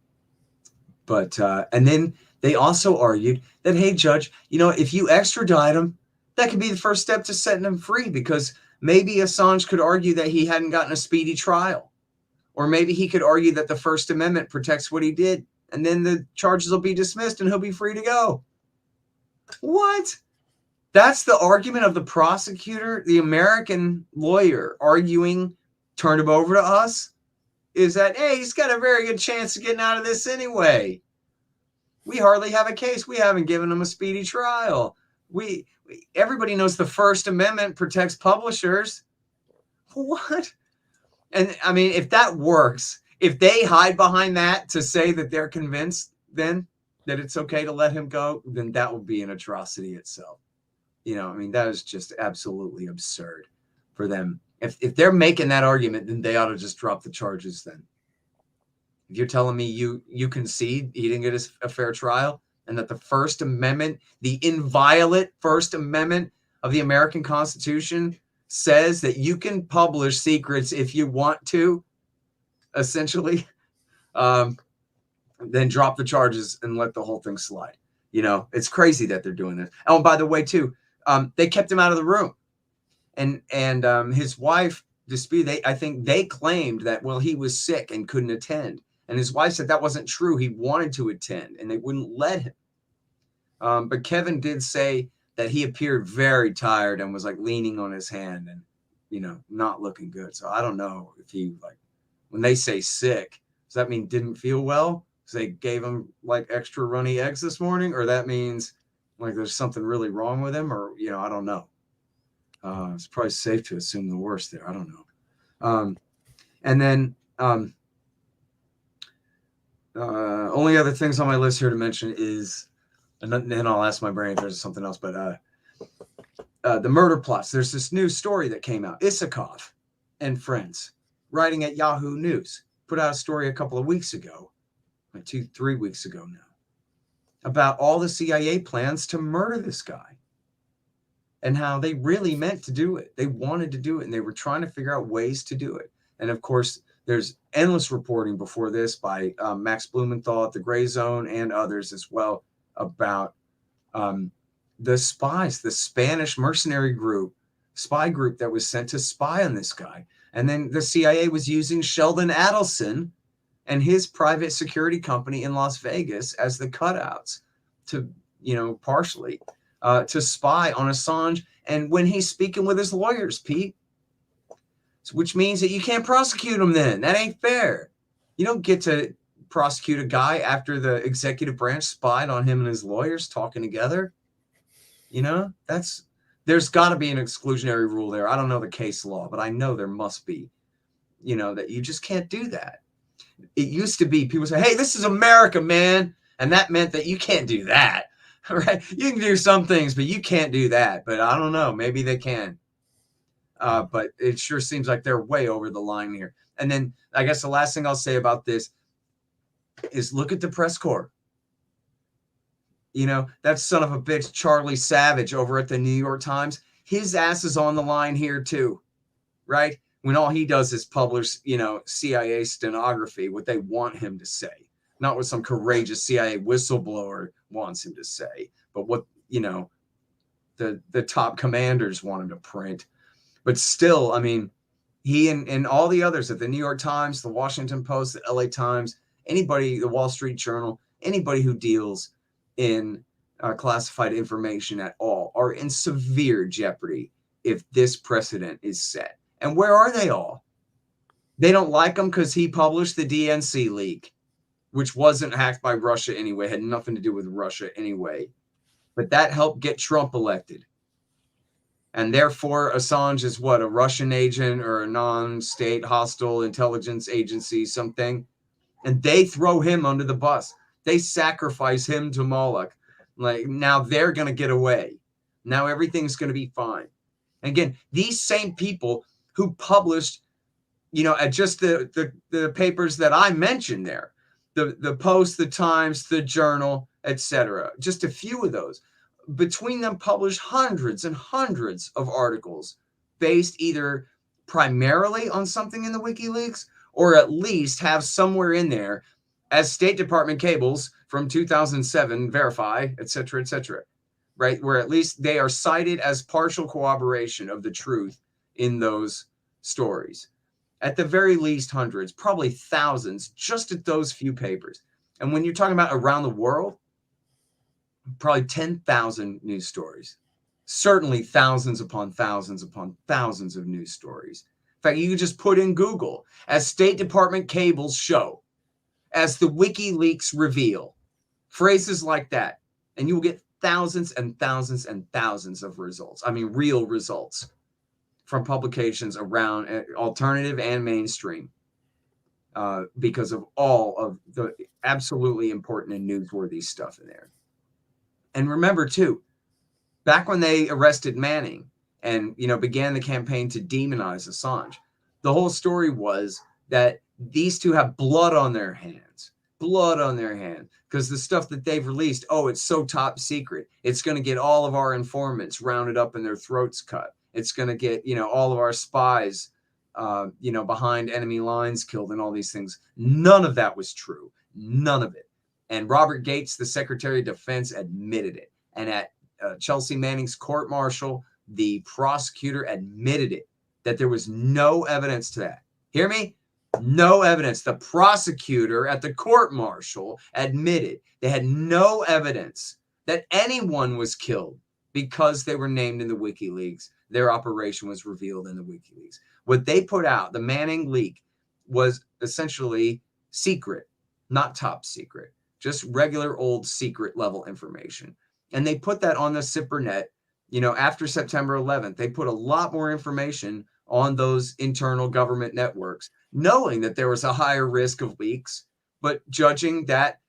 Speaker 1: then they also argued that, hey, Judge, if you extradite him, that could be the first step to setting him free, because maybe Assange could argue that he hadn't gotten a speedy trial. Or maybe he could argue that the First Amendment protects what he did, and then the charges will be dismissed and he'll be free to go. What? That's the argument of the prosecutor, the American lawyer arguing, turn him over to us, is that, hey, he's got a very good chance of getting out of this anyway. We hardly have a case. We haven't given him a speedy trial. Everybody knows the First Amendment protects publishers. What? And I mean, if that works, if they hide behind that to say that they're convinced then that it's okay to let him go, then that would be an atrocity itself. That is just absolutely absurd for them. If they're making that argument, then they ought to just drop the charges then. If you're telling me you concede he didn't get a fair trial, and that the First Amendment, the inviolate First Amendment of the American Constitution, says that you can publish secrets if you want to, essentially, then drop the charges and let the whole thing slide. It's crazy that they're doing this. Oh, and by the way, too, they kept him out of the room. And his wife disputed. I think they claimed that, well, he was sick and couldn't attend. And his wife said that wasn't true. He wanted to attend, and they wouldn't let him. But Kevin did say that he appeared very tired and was like leaning on his hand and, not looking good. So I don't know if he, like, when they say sick, does that mean didn't feel well? Because they gave him like extra runny eggs this morning, or that means like there's something really wrong with him, or, I don't know. It's probably safe to assume the worst there. I don't know. And then only other things on my list here to mention is, and then I'll ask my brain if there's something else, but the murder plots. There's this new story that came out. Isakov and friends, writing at Yahoo News, put out a story a couple of weeks ago, like 2-3 weeks ago now, about all the CIA plans to murder this guy and how they really meant to do it. They wanted to do it, and they were trying to figure out ways to do it. And of course, there's endless reporting before this by Max Blumenthal at the Gray Zone and others as well about the spies, the Spanish mercenary spy group that was sent to spy on this guy. And then the CIA was using Sheldon Adelson and his private security company in Las Vegas as the cutouts to, partially to spy on Assange. And when he's speaking with his lawyers, Pete, which means that you can't prosecute him then. That ain't fair. You don't get to prosecute a guy after the executive branch spied on him and his lawyers talking together. There's got to be an exclusionary rule there. I don't know the case law, but I know there must be, that you just can't do that. It used to be people say, hey, this is America, man. And that meant that you can't do that, right? You can do some things, but you can't do that. But I don't know. Maybe they can. But it sure seems like they're way over the line here. And then I guess the last thing I'll say about this is look at the press corps. That son of a bitch, Charlie Savage over at the New York Times, his ass is on the line here too, right? When all he does is publish, CIA stenography, what they want him to say, not what some courageous CIA whistleblower wants him to say, but what, the top commanders want him to print. But still, I mean, he and all the others at the New York Times, the Washington Post, the LA Times, anybody, the Wall Street Journal, anybody who deals in classified information at all are in severe jeopardy if this precedent is set. And where are they all? They don't like him because he published the DNC leak, which wasn't hacked by Russia anyway, had nothing to do with Russia anyway. But that helped get Trump elected. And therefore, Assange is what, a Russian agent or a non-state hostile intelligence agency, something. And they throw him under the bus. They sacrifice him to Moloch. Like, now they're going to get away. Now everything's going to be fine. And again, these same people who published, at just the papers that I mentioned there, the Post, the Times, the Journal, etc., just a few of those, between them publish hundreds and hundreds of articles based either primarily on something in the WikiLeaks or at least have somewhere in there, as State Department cables from 2007 verify, etc., right? Where at least they are cited as partial corroboration of the truth in those stories. At the very least, hundreds, probably thousands, just at those few papers. And when you're talking about around the world, probably 10,000 news stories, certainly thousands upon thousands of news stories. In fact, you can just put in Google, as State Department cables show, as the WikiLeaks reveal, phrases like that, and you will get thousands and thousands and thousands of results. I mean, real results from publications around alternative and mainstream, because of all of the absolutely important and newsworthy stuff in there. And remember, too, back when they arrested Manning and, began the campaign to demonize Assange, the whole story was that these two have blood on their hands, because the stuff that they've released, it's so top secret. It's going to get all of our informants rounded up and their throats cut. It's going to get, all of our spies, behind enemy lines killed and all these things. None of that was true. None of it. And Robert Gates, the Secretary of Defense, admitted it. And at Chelsea Manning's court-martial, the prosecutor admitted it, that there was no evidence to that. Hear me? No evidence. The prosecutor at the court-martial admitted they had no evidence that anyone was killed because they were named in the WikiLeaks. Their operation was revealed in the WikiLeaks. What they put out, the Manning leak, was essentially secret, not top secret. Just regular old secret level information. And they put that on the SIPRNet, after September 11th. They put a lot more information on those internal government networks, knowing that there was a higher risk of leaks, but judging that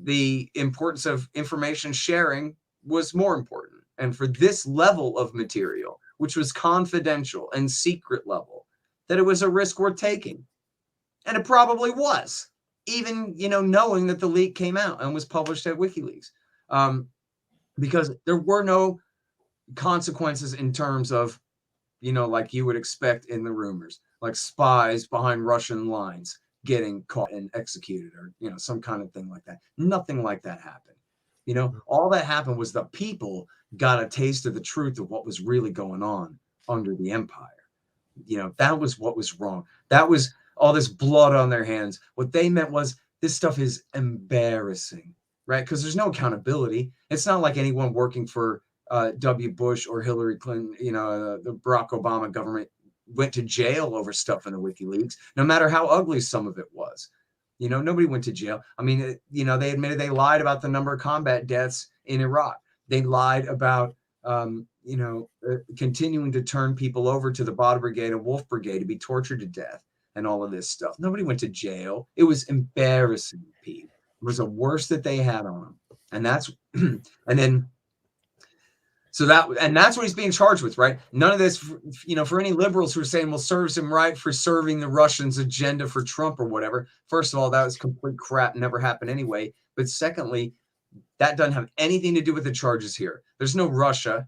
Speaker 1: the importance of information sharing was more important. And for this level of material, which was confidential and secret level, that it was a risk worth taking. And it probably was. Even, knowing that the leak came out and was published at WikiLeaks, because there were no consequences in terms of, like you would expect in the rumors, like spies behind Russian lines getting caught and executed, or, some kind of thing like that. Nothing like that happened. All that happened was the people got a taste of the truth of what was really going on under the empire. That was what was wrong. That was all this blood on their hands. What they meant was, this stuff is embarrassing, right? Because there's no accountability. It's not like anyone working for W. Bush or Hillary Clinton, the Barack Obama government, went to jail over stuff in the WikiLeaks, no matter how ugly some of it was. Nobody went to jail. I mean, they admitted they lied about the number of combat deaths in Iraq. They lied about, continuing to turn people over to the Badr Brigade and Wolf Brigade to be tortured to death and all of this stuff. Nobody went to jail. It was embarrassing, Pete. It was the worst that they had on them. And that's, and then, that's what he's being charged with, right? None of this, for any liberals who are saying, well, serves him right for serving the Russians' agenda for Trump or whatever. First of all, that was complete crap. Never happened anyway. But secondly, that doesn't have anything to do with the charges here. There's no Russia.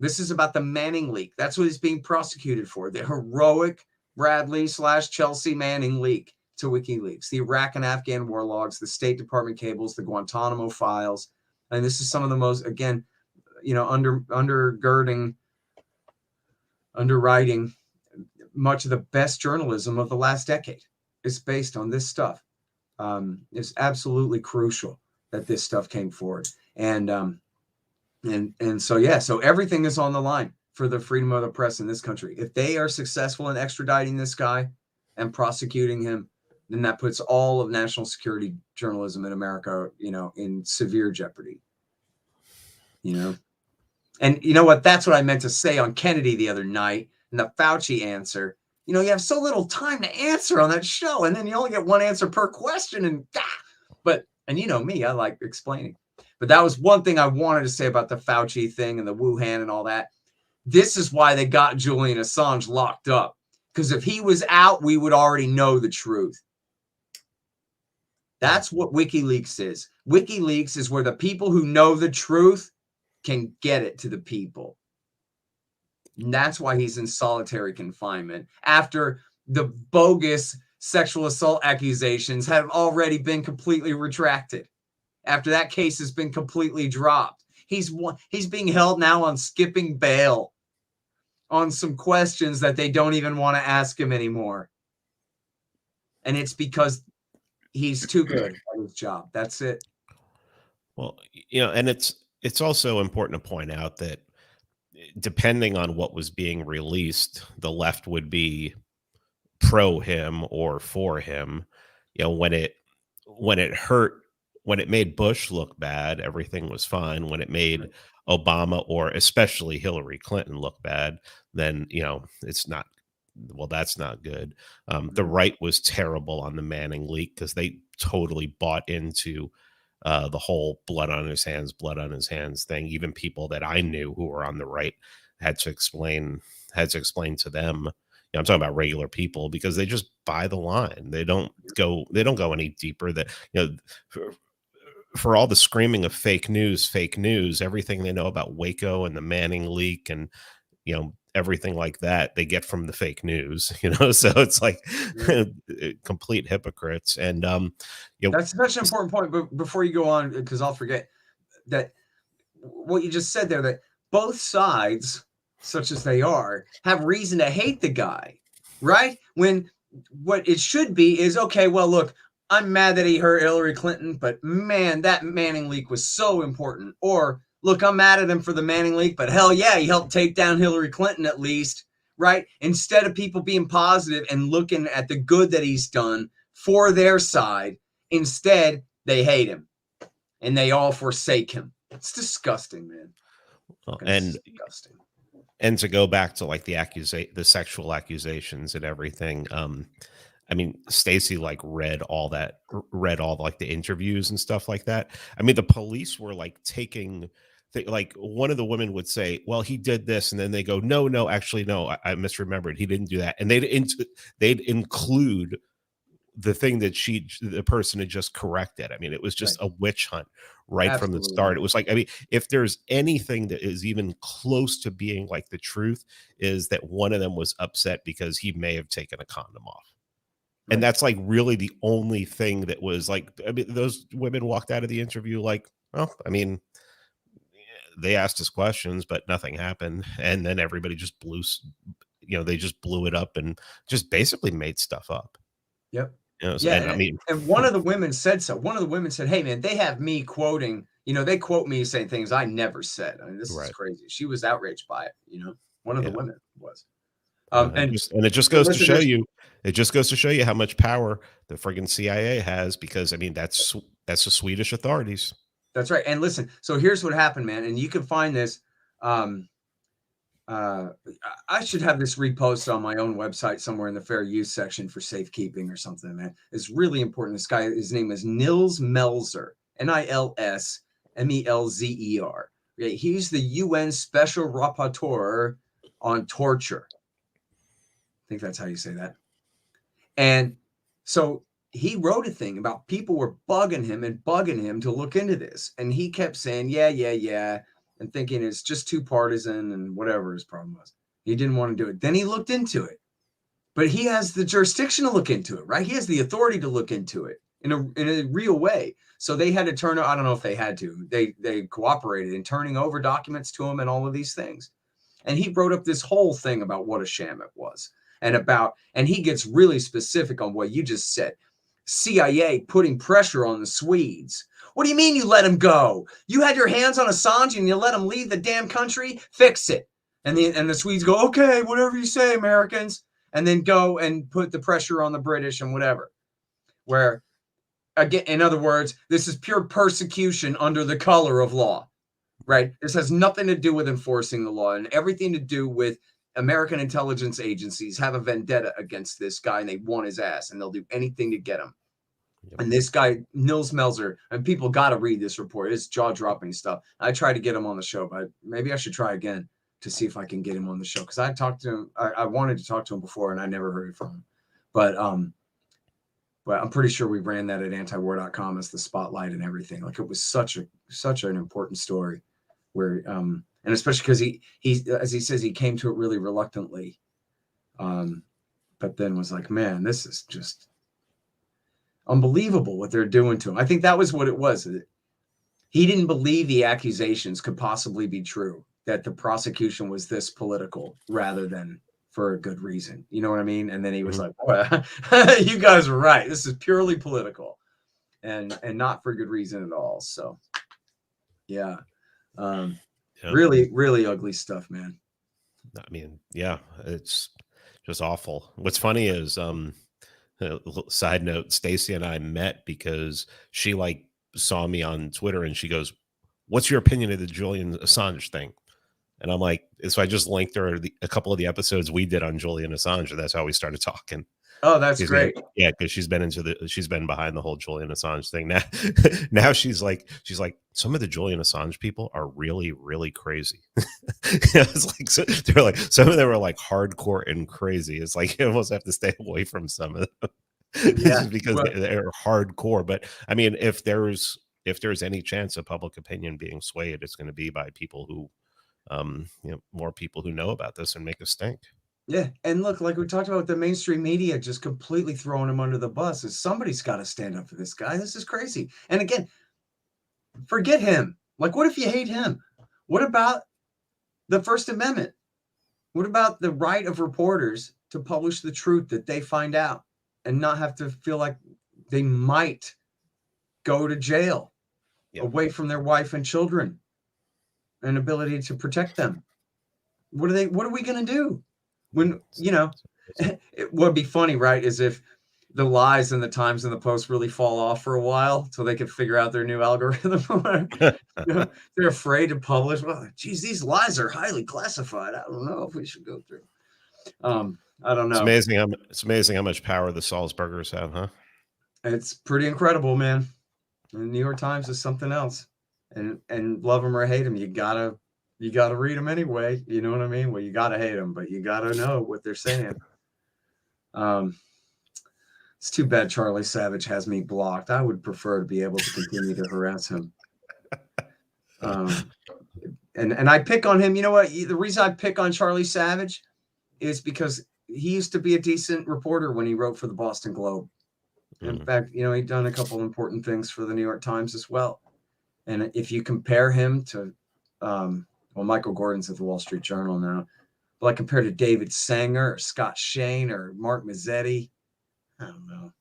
Speaker 1: This is about the Manning leak. That's what he's being prosecuted for. The heroic Bradley/Chelsea Manning leak to WikiLeaks, the Iraq and Afghan war logs, the State Department cables, the Guantanamo files. And this is some of the most, again, underwriting much of the best journalism of the last decade is based on this stuff. It's absolutely crucial that this stuff came forward. And so everything is on the line for the freedom of the press in this country. If they are successful in extraditing this guy and prosecuting him, then that puts all of national security journalism in America, in severe jeopardy. And you know what? That's what I meant to say on Kennedy the other night and the Fauci answer. You have so little time to answer on that show, and then you only get one answer per question. And you know me, I like explaining. But that was one thing I wanted to say about the Fauci thing and the Wuhan and all that. This is why they got Julian Assange locked up. Because if he was out, we would already know the truth. That's what WikiLeaks is. WikiLeaks is where the people who know the truth can get it to the people. And that's why he's in solitary confinement after the bogus sexual assault accusations have already been completely retracted. After that case has been completely dropped. He's being held now on skipping bail on some questions that they don't even want to ask him anymore. And it's because he's too good at his job. That's it.
Speaker 2: Well, and it's also important to point out that depending on what was being released, the left would be pro him or for him. When it hurt, when it made Bush look bad, everything was fine. When it made Obama or especially Hillary Clinton look bad, then it's not. Well, that's not good. The right was terrible on the Manning leak because they totally bought into the whole blood on his hands thing. Even people that I knew who were on the right had to explain to them. I'm talking about regular people because they just buy the line. They don't go any deeper. That for all the screaming of fake news, everything they know about Waco and the Manning leak and everything like that they get from the fake news. So it's like complete hypocrites. And
Speaker 1: that's such an important point. But before you go on, because I'll forget that what you just said there, that both sides, such as they are, have reason to hate the guy, right? When what it should be is, okay, well, look, I'm mad that he hurt Hillary Clinton, but man, that Manning leak was so important. Or look, I'm mad at him for the Manning leak, but hell yeah, he helped take down Hillary Clinton at least, right? Instead of people being positive and looking at the good that he's done for their side, instead they hate him and they all forsake him. It's disgusting, man.
Speaker 2: Disgusting. And to go back to like the sexual accusations and everything, I mean, Stacey read all like the interviews and stuff like that. I mean, the police were like taking, like one of the women would say, well, he did this. And then they go, no, actually, no, I misremembered. He didn't do that. And they'd include the thing that the person had just corrected. I mean, it was just a witch hunt right from the start. It was like, I mean, if there's anything that is even close to being like the truth, is that one of them was upset because he may have taken a condom off. And that's like really the only thing that was like, I mean, those women walked out of the interview like, well, I mean, they asked us questions, but nothing happened. And then everybody just they just blew it up and just basically made stuff up.
Speaker 1: Yep.
Speaker 2: And
Speaker 1: one of the women said so. One of the women said, hey, man, they have me quoting, they quote me saying things I never said. I mean, this is crazy. She was outraged by it. One of the women was.
Speaker 2: And it just goes to show you. It just goes to show you how much power the friggin' CIA has, because I mean that's the Swedish authorities.
Speaker 1: That's right. And listen, so here's what happened, man. And you can find this. I should have this reposted on my own website somewhere in the fair use section for safekeeping or something, man. It's really important. This guy, his name is Nils Melzer, Nilsmelzer. Okay, he's the UN Special Rapporteur on Torture. I think that's how you say that. And so he wrote a thing about people were bugging him to look into this. And he kept saying, yeah, and thinking it's just too partisan and whatever his problem was. He didn't want to do it. Then he looked into it. But he has the jurisdiction to look into it, right? He has the authority to look into it in a real way. So they had to turn, I don't know if they had to. They cooperated in turning over documents to him and all of these things. And he wrote up this whole thing about what a sham it was. And he gets really specific on what you just said. CIA putting pressure on the Swedes. What do you mean you let him go? You had your hands on Assange and you let him leave the damn country? Fix it. And the Swedes go, okay, whatever you say, Americans. And then go and put the pressure on the British and whatever. where, again, in other words, this is pure persecution under the color of law, right? This has nothing to do with enforcing the law and everything to do with American intelligence agencies have a vendetta against this guy and they want his ass and they'll do anything to get him. Yep. And this guy, Nils Melzer, and people got to read this report. It's jaw-dropping stuff. I tried to get him on the show, but maybe I should try again to see if I can get him on the show. Because I talked to him, I wanted to talk to him before and I never heard from him. But I'm pretty sure we ran that at antiwar.com as the spotlight and everything. Like, it was such an important story where, and especially because he, as he says, he came to it really reluctantly. But then was like, man, this is just unbelievable what they're doing to him. I think that was what it was. He didn't believe the accusations could possibly be true, that the prosecution was this political rather than for a good reason. You know what I mean? And then he was like, well, you guys are right. This is purely political and not for good reason at all. So yeah. Really, really ugly stuff, man.
Speaker 2: I mean, yeah, it's just awful. What's funny is, side note, Stacy and I met because she like saw me on Twitter and she goes, "What's your opinion of the Julian Assange thing?" And I'm like, so I just linked her a couple of the episodes we did on Julian Assange, and that's how we started talking.
Speaker 1: Oh, that's great.
Speaker 2: Yeah, because she's been behind the whole Julian Assange thing. Now, now she's like, some of the Julian Assange people are really, really crazy. It's like, so they're like, some of them are like hardcore and crazy. It's like you almost have to stay away from some of them. Yeah, because they're hardcore. But I mean, if there's any chance of public opinion being swayed, it's going to be by people who, more people who know about this and make a stink.
Speaker 1: Yeah, and look, like we talked about, the mainstream media just completely throwing him under the bus. Somebody's got to stand up for this guy. This is crazy. And again, forget him. Like, what if you hate him? What about the First Amendment? What about the right of reporters to publish the truth that they find out and not have to feel like they might go to jail away from their wife and children and ability to protect them? What are we going to do? When, it would be funny, right, is if the lies and the Times and the Post really fall off for a while till they can figure out their new algorithm. They're afraid to publish. Well, geez, these lies are highly classified. I don't know if we should go through. I don't know.
Speaker 2: It's amazing how much power the Salzburgers have, huh?
Speaker 1: It's pretty incredible, man. And the New York Times is something else. And love them or hate them, you gotta read them anyway. You know what I mean? Well, you got to hate them, but you got to know what they're saying. It's too bad Charlie Savage has me blocked. I would prefer to be able to continue to harass him. And I pick on him. You know what? The reason I pick on Charlie Savage is because he used to be a decent reporter when he wrote for the Boston Globe. In fact, he'd done a couple important things for the New York Times as well. And if you compare him to, Michael Gordon's at the Wall Street Journal now, but like compared to David Sanger or Scott Shane or Mark Mazzetti, I don't know.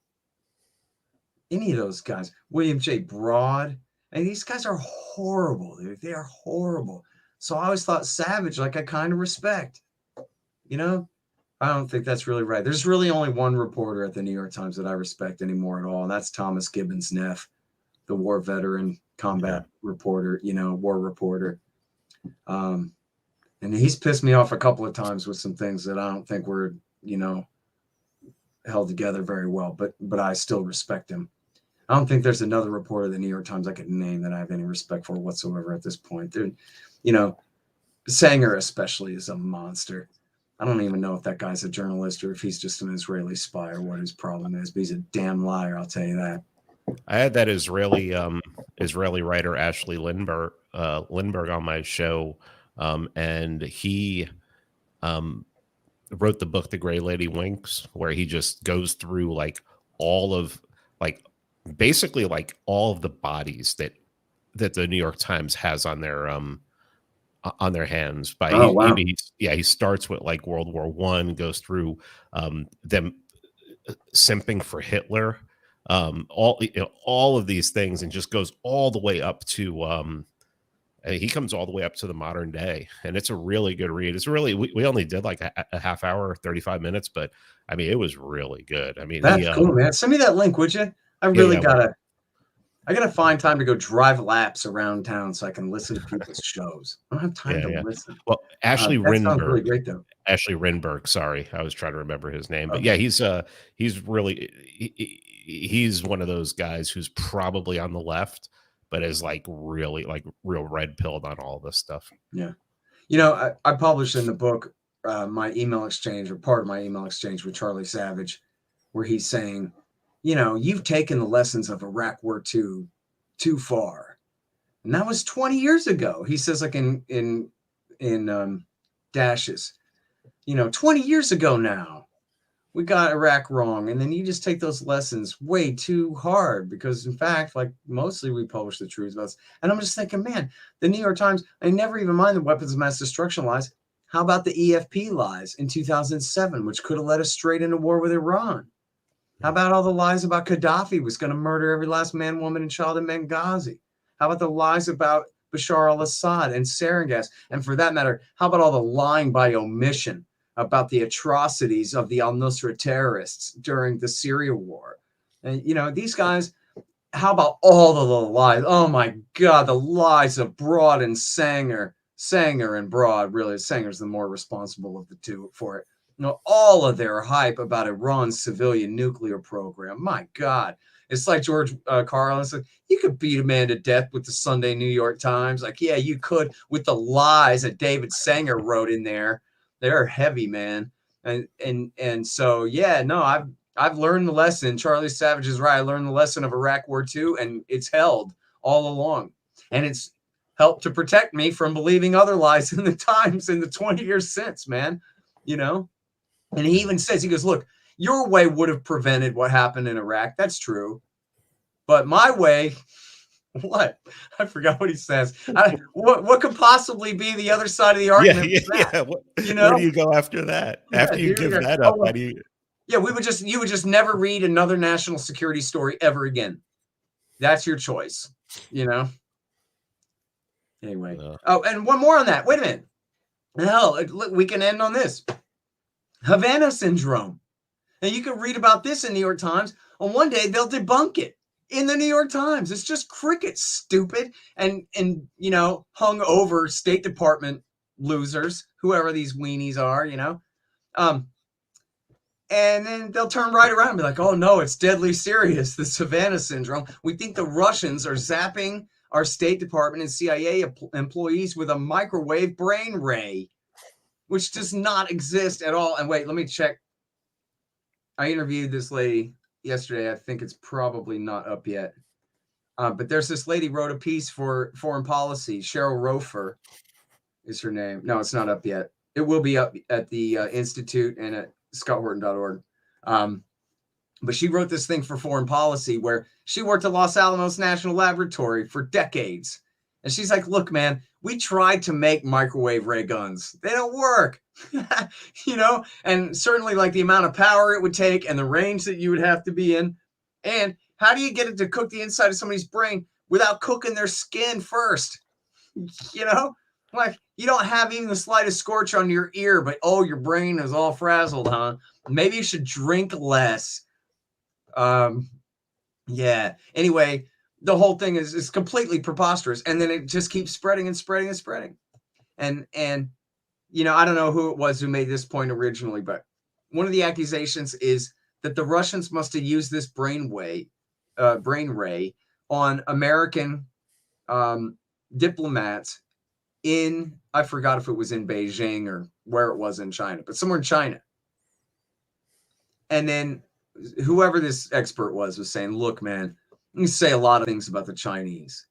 Speaker 1: Any of those guys, William J. Broad, and these guys are horrible, dude. They are horrible. So I always thought Savage, like, I kind of respect. I don't think that's really right. There's really only one reporter at the New York Times that I respect anymore at all, and that's Thomas Gibbons Neff, the war veteran, combat reporter, war reporter. And he's pissed me off a couple of times with some things that I don't think were, held together very well, but I still respect him. I don't think there's another reporter of the New York Times I could name that I have any respect for whatsoever at this point. Sanger especially is a monster. I don't even know if that guy's a journalist or if he's just an Israeli spy or what his problem is, but he's a damn liar, I'll tell you that.
Speaker 2: I had that Israeli writer Ashley Lindbergh on my show, and he wrote the book The Gray Lady Winks, where he just goes through basically all of the bodies that the New York Times has on their hands. He starts with like World War I, goes through them simping for Hitler. All of these things, and just goes all the way up to And he comes all the way up to the modern day, and it's a really good read. It's really, we only did like a half hour, 35 minutes, but I mean, it was really good. I mean,
Speaker 1: that's cool, man. Send me that link, would you? I really I gotta find time to go drive laps around town so I can listen to people's shows. I don't have time to listen.
Speaker 2: Well, Ashley
Speaker 1: that sounds really
Speaker 2: Rinberg.
Speaker 1: great, though.
Speaker 2: Ashley Rinberg. Sorry, I was trying to remember his name, but yeah, he's really he's one of those guys who's probably on the left, but is like really like real red pilled on all this stuff.
Speaker 1: Yeah, you know, I published in the book my email exchange, or part of my email exchange with Charlie Savage, where he's saying, you know, you've taken the lessons of Iraq War II too far. And that was 20 years ago. He says, like in dashes, you know, 20 years ago now, we got Iraq wrong. And then you just take those lessons way too hard because, in fact, like mostly we publish the truth about this. And I'm just thinking, man, the New York Times, I never even mind the weapons of mass destruction lies. How about the EFP lies in 2007, which could have led us straight into war with Iran? How about all the lies about Gaddafi was going to murder every last man, woman, and child in Benghazi? How about the lies about Bashar al-Assad and sarin gas? And for that matter, how about all the lying by omission about the atrocities of the al-Nusra terrorists during the Syria war? And, you know, these guys, how about all the little lies? Oh, my God, the lies of Broad and Sanger. Sanger and Broad, really, Sanger's the more responsible of the two for it. You know, all of their hype about Iran's civilian nuclear program. My God. It's like George Carlin said, you could beat a man to death with the Sunday New York Times. Like, yeah, you could with the lies that David Sanger wrote in there. They're heavy, man. And so, yeah, no, I've learned the lesson. Charlie Savage is right. I learned the lesson of Iraq War II, and it's held all along. And it's helped to protect me from believing other lies in the Times in the 20 years since, man. You know? And he even says, he goes, look, your way would have prevented what happened in Iraq. That's true. But my way, what? I forgot what he says. What could possibly be the other side of the argument?
Speaker 2: Yeah.
Speaker 1: You know?
Speaker 2: Where do you go after that? After you give that up, how do you?
Speaker 1: Yeah, you would just never read another national security story ever again. That's your choice, you know? Anyway. Oh, and one more on that. Wait a minute. Hell, we can end on this. Havana Syndrome. And you can read about this in New York Times. On one day, they'll debunk it in the New York Times. It's just cricket, stupid, and you know, hung over State Department losers, whoever these weenies are, you know. And then they'll turn right around and be like, oh, no, it's deadly serious, the Havana Syndrome. We think the Russians are zapping our State Department and CIA employees with a microwave brain ray, which does not exist at all. And wait, let me check. I interviewed this lady yesterday. I think it's probably not up yet. But there's this lady wrote a piece for Foreign Policy. Cheryl Rofer is her name. No, it's not up yet. It will be up at the Institute and at scotthorton.org. But she wrote this thing for Foreign Policy where she worked at Los Alamos National Laboratory for decades. And she's like, look, man, we tried to make microwave ray guns. They don't work, you know, and certainly like the amount of power it would take and the range that you would have to be in. And how do you get it to cook the inside of somebody's brain without cooking their skin first? You know, like you don't have even the slightest scorch on your ear, but oh, your brain is all frazzled, huh? Maybe you should drink less. Yeah. Anyway, the whole thing is completely preposterous. And then it just keeps spreading and spreading and spreading. And, you know, I don't know who it was who made this point originally, but one of the accusations is that the Russians must have used this brain ray on American diplomats in, I forgot if it was in Beijing or where it was in China, but somewhere in China. And then whoever this expert was saying, look, man, you say a lot of things about the Chinese.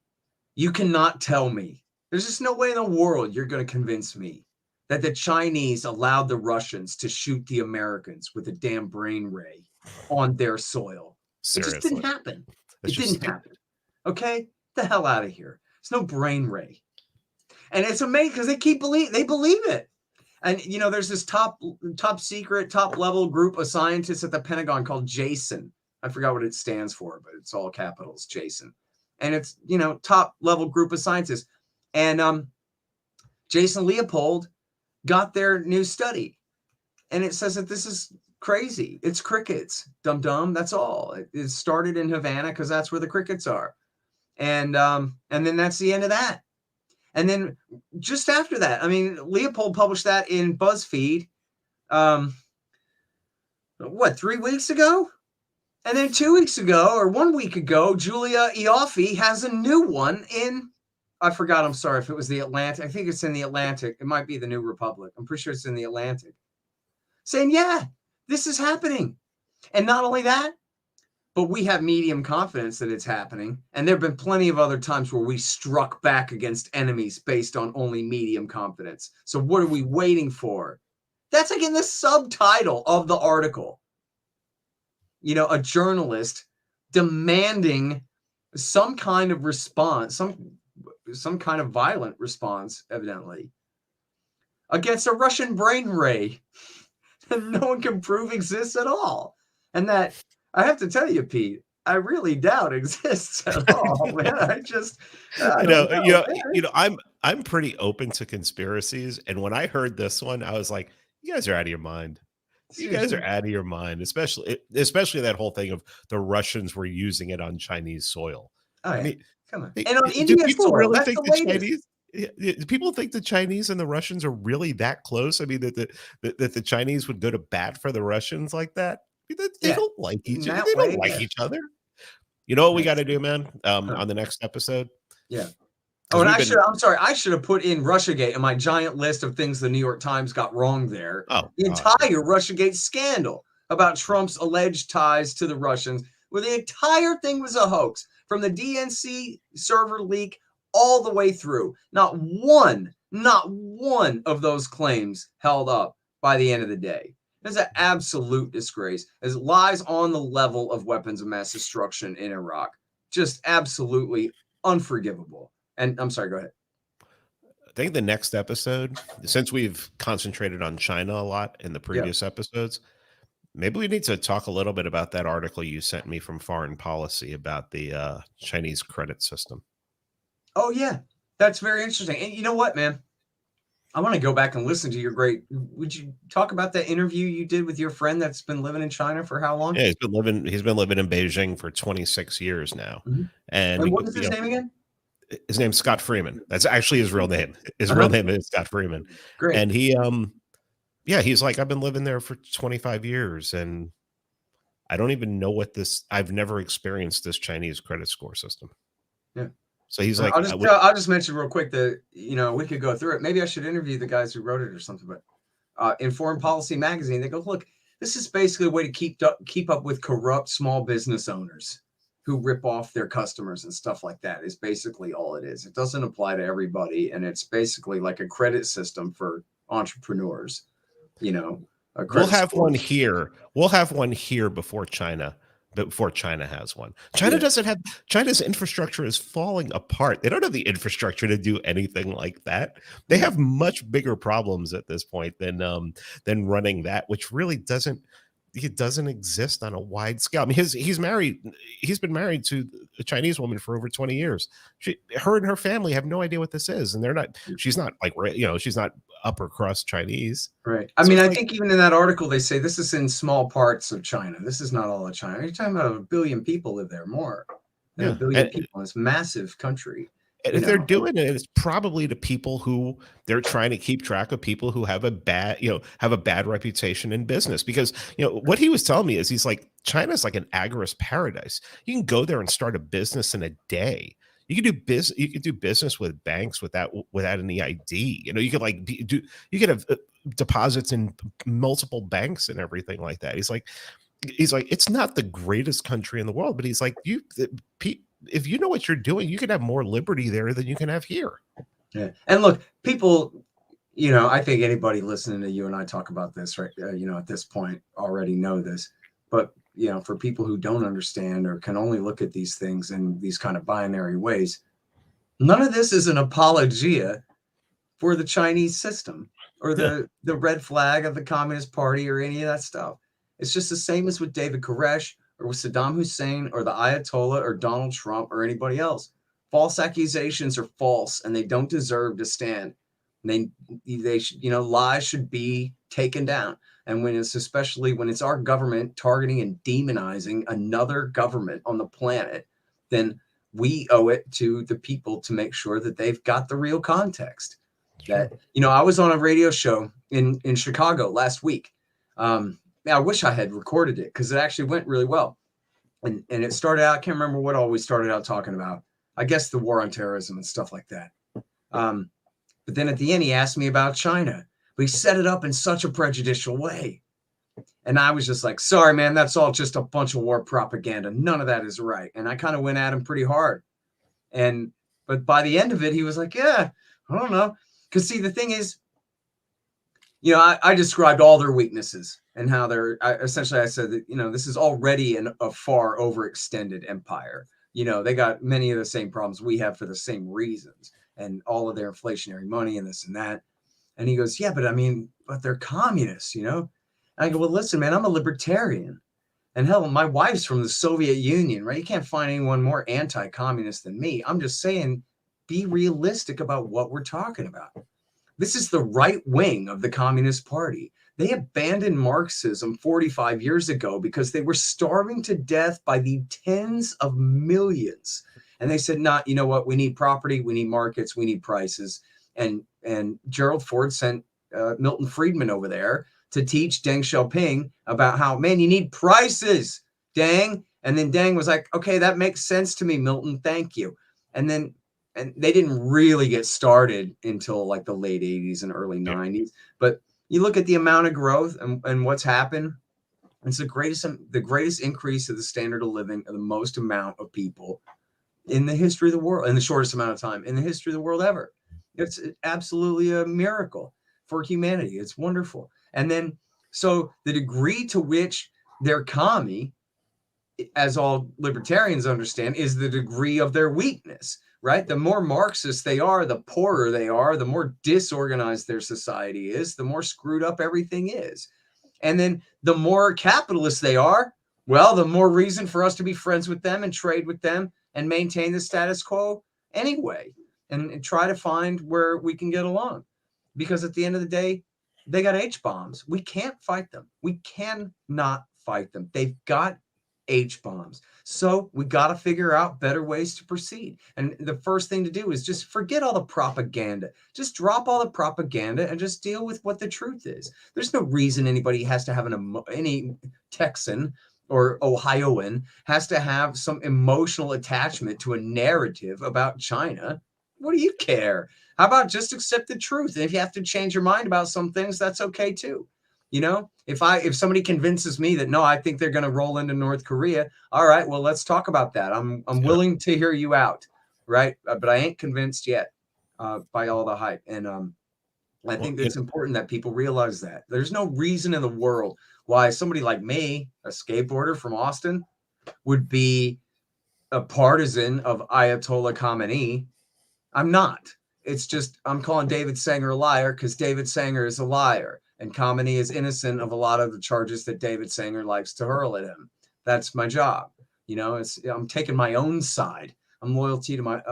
Speaker 1: You cannot tell me. There's just no way in the world you're going to convince me that the Chinese allowed the Russians to shoot the Americans with a damn brain ray on their soil. Seriously. It just didn't happen. It didn't happen. Okay? Get the hell out of here. It's no brain ray. And it's amazing because they believe it. And, you know, there's this top secret, top level group of scientists at the Pentagon called JASON. I forgot what it stands for, but it's all capitals, JASON. And it's, you know, top level group of scientists. And Jason Leopold got their new study, and it says that this is crazy. It's crickets, dum-dum. That's all. It started in Havana because that's where the crickets are. And then that's the end of that. And then just after that, I mean, Leopold published that in BuzzFeed, 3 weeks ago? And then 2 weeks ago, or 1 week ago, Julia Ioffe has a new one in, I forgot, I'm sorry if it was the Atlantic. I think it's in the Atlantic. It might be the New Republic. I'm pretty sure it's in the Atlantic. Saying, yeah, this is happening. And not only that, but we have medium confidence that it's happening. And there have been plenty of other times where we struck back against enemies based on only medium confidence. So what are we waiting for? That's like in the subtitle of the article. You know, a journalist demanding some kind of response, some kind of violent response, evidently, against a Russian brain ray that no one can prove exists at all. And that, I have to tell you, Pete, I really doubt exists at all, man.
Speaker 2: I'm pretty open to conspiracies, and when I heard this one, I was like, "You guys are out of your mind. You guys are out of your mind." Especially that whole thing of the Russians were using it on Chinese soil.
Speaker 1: Oh, yeah.
Speaker 2: I mean,
Speaker 1: come on. And on Indian soil,
Speaker 2: really
Speaker 1: that's
Speaker 2: think
Speaker 1: the latest.
Speaker 2: Chinese? Do people think the Chinese and the Russians are really that close? I mean, that the Chinese would go to bat for the Russians like that? They don't like each other. They don't like each other. You know what we got to do, man? On the next episode.
Speaker 1: Yeah. Oh, and I should have put in Russiagate in my giant list of things the New York Times got wrong there.
Speaker 2: Oh,
Speaker 1: the entire Russiagate scandal about Trump's alleged ties to the Russians, where the entire thing was a hoax from the DNC server leak all the way through. Not one of those claims held up by the end of the day. It's an absolute disgrace. It lies on the level of weapons of mass destruction in Iraq. Just absolutely unforgivable. And I'm sorry, go ahead.
Speaker 2: I think the next episode, since we've concentrated on China a lot in the previous episodes, maybe we need to talk a little bit about that article you sent me from Foreign Policy about the Chinese credit system.
Speaker 1: Oh, yeah. That's very interesting. And you know what, man? I want to go back and listen to your would you talk about that interview you did with your friend that's been living in China for how long?
Speaker 2: Yeah, he's been living in Beijing for 26 years now.
Speaker 1: Mm-hmm. And what is his name again?
Speaker 2: His name's Scott Freeman. That's actually his real name. His real name is Scott Freeman.
Speaker 1: Great.
Speaker 2: And he's like, I've been living there for 25 years and I don't even know I've never experienced this Chinese credit score system.
Speaker 1: Yeah.
Speaker 2: So he's like,
Speaker 1: I'll just mention real quick that, we could go through it. Maybe I should interview the guys who wrote it or something, but in Foreign Policy magazine, they go, look, this is basically a way to keep up with corrupt small business owners who rip off their customers and stuff like that is basically all it is. It doesn't apply to everybody. And it's basically like a credit system for entrepreneurs,
Speaker 2: We'll have one here. We'll have one here before China has one. China's infrastructure is falling apart. They don't have the infrastructure to do anything like that. They have much bigger problems at this point than running that, which really doesn't exist on a wide scale. I mean, he's been married to a Chinese woman for over 20 years. Her and her family have no idea what this is. And she's not she's not upper crust Chinese.
Speaker 1: Right. I mean, I think even in that article, they say this is in small parts of China. This is not all of China. You're talking about 1 billion people live there, more than 1 billion people. It's a massive country.
Speaker 2: And if they're doing it, it's probably to people who they're trying to keep track of people who have a bad reputation in business. Because, what he was telling me is he's like, China's like an agorist paradise. You can go there and start a business in a day. You can do business with banks without any ID. You could have deposits in multiple banks and everything like that. He's like, it's not the greatest country in the world, but he's like, if you know what you're doing, you can have more liberty there than you can have here.
Speaker 1: Yeah. And look, people, I think anybody listening to you and I talk about this, right, at this point already know this, but, for people who don't understand or can only look at these things in these kind of binary ways, none of this is an apologia for the Chinese system or the red flag of the Communist Party or any of that stuff. It's just the same as with David Koresh or with Saddam Hussein or the Ayatollah or Donald Trump or anybody else. false accusations are false and they don't deserve to stand. They should, lies should be taken down. And especially when it's our government targeting and demonizing another government on the planet, then we owe it to the people to make sure that they've got the real context. Sure. That, I was on a radio show in Chicago last week. I wish I had recorded it because it actually went really well. And it started out, I can't remember what all we started out talking about. I guess the war on terrorism and stuff like that. But then at the end, he asked me about China. But he set it up in such a prejudicial way. And I was just like, sorry, man, that's all just a bunch of war propaganda. None of that is right. And I kind of went at him pretty hard. But by the end of it, he was like, yeah, I don't know. Because see, the thing is, I described all their weaknesses and how essentially I said that, this is already a far overextended empire. They got many of the same problems we have for the same reasons and all of their inflationary money and this and that. And he goes, yeah, but they're communists, And I go, well, listen, man, I'm a libertarian. And hell, my wife's from the Soviet Union, right? You can't find anyone more anti-communist than me. I'm just saying, be realistic about what we're talking about. This is the right wing of the Communist Party. They abandoned Marxism 45 years ago because they were starving to death by the tens of millions. And they said, you know what? We need property, we need markets, we need prices. And Gerald Ford sent Milton Friedman over there to teach Deng Xiaoping about how, man, you need prices, Deng. And then Deng was like, okay, that makes sense to me, Milton. Thank you. And they didn't really get started until like the late 80s and early 90s. But you look at the amount of growth and what's happened. It's the greatest increase of the standard of living of the most amount of people in the history of the world, in the shortest amount of time in the history of the world ever. It's absolutely a miracle for humanity. It's wonderful. And then, so the degree to which they're commie, as all libertarians understand, is the degree of their weakness, right? The more Marxist they are, the poorer they are, the more disorganized their society is, the more screwed up everything is. And then the more capitalist they are, well, the more reason for us to be friends with them and trade with them and maintain the status quo anyway, and try to find where we can get along. Because at the end of the day, they got H-bombs. We can't fight them. We cannot fight them. They've got H-bombs. So we got to figure out better ways to proceed. And the first thing to do is just forget all the propaganda. Just drop all the propaganda and just deal with what the truth is. There's no reason anybody has to have any Texan or Ohioan has to have some emotional attachment to a narrative about China. What do you care? How about just accept the truth? And if you have to change your mind about some things, that's okay too. If somebody convinces me that, no, I think they're going to roll into North Korea. All right, well, let's talk about that. I'm willing to hear you out. Right. But I ain't convinced yet by all the hype. And I think it's important that people realize that there's no reason in the world why somebody like me, a skateboarder from Austin, would be a partisan of Ayatollah Khamenei. I'm not. It's just I'm calling David Sanger a liar because David Sanger is a liar. And Khamenei is innocent of a lot of the charges that David Sanger likes to hurl at him. That's my job. I'm taking my own side. I'm loyal to my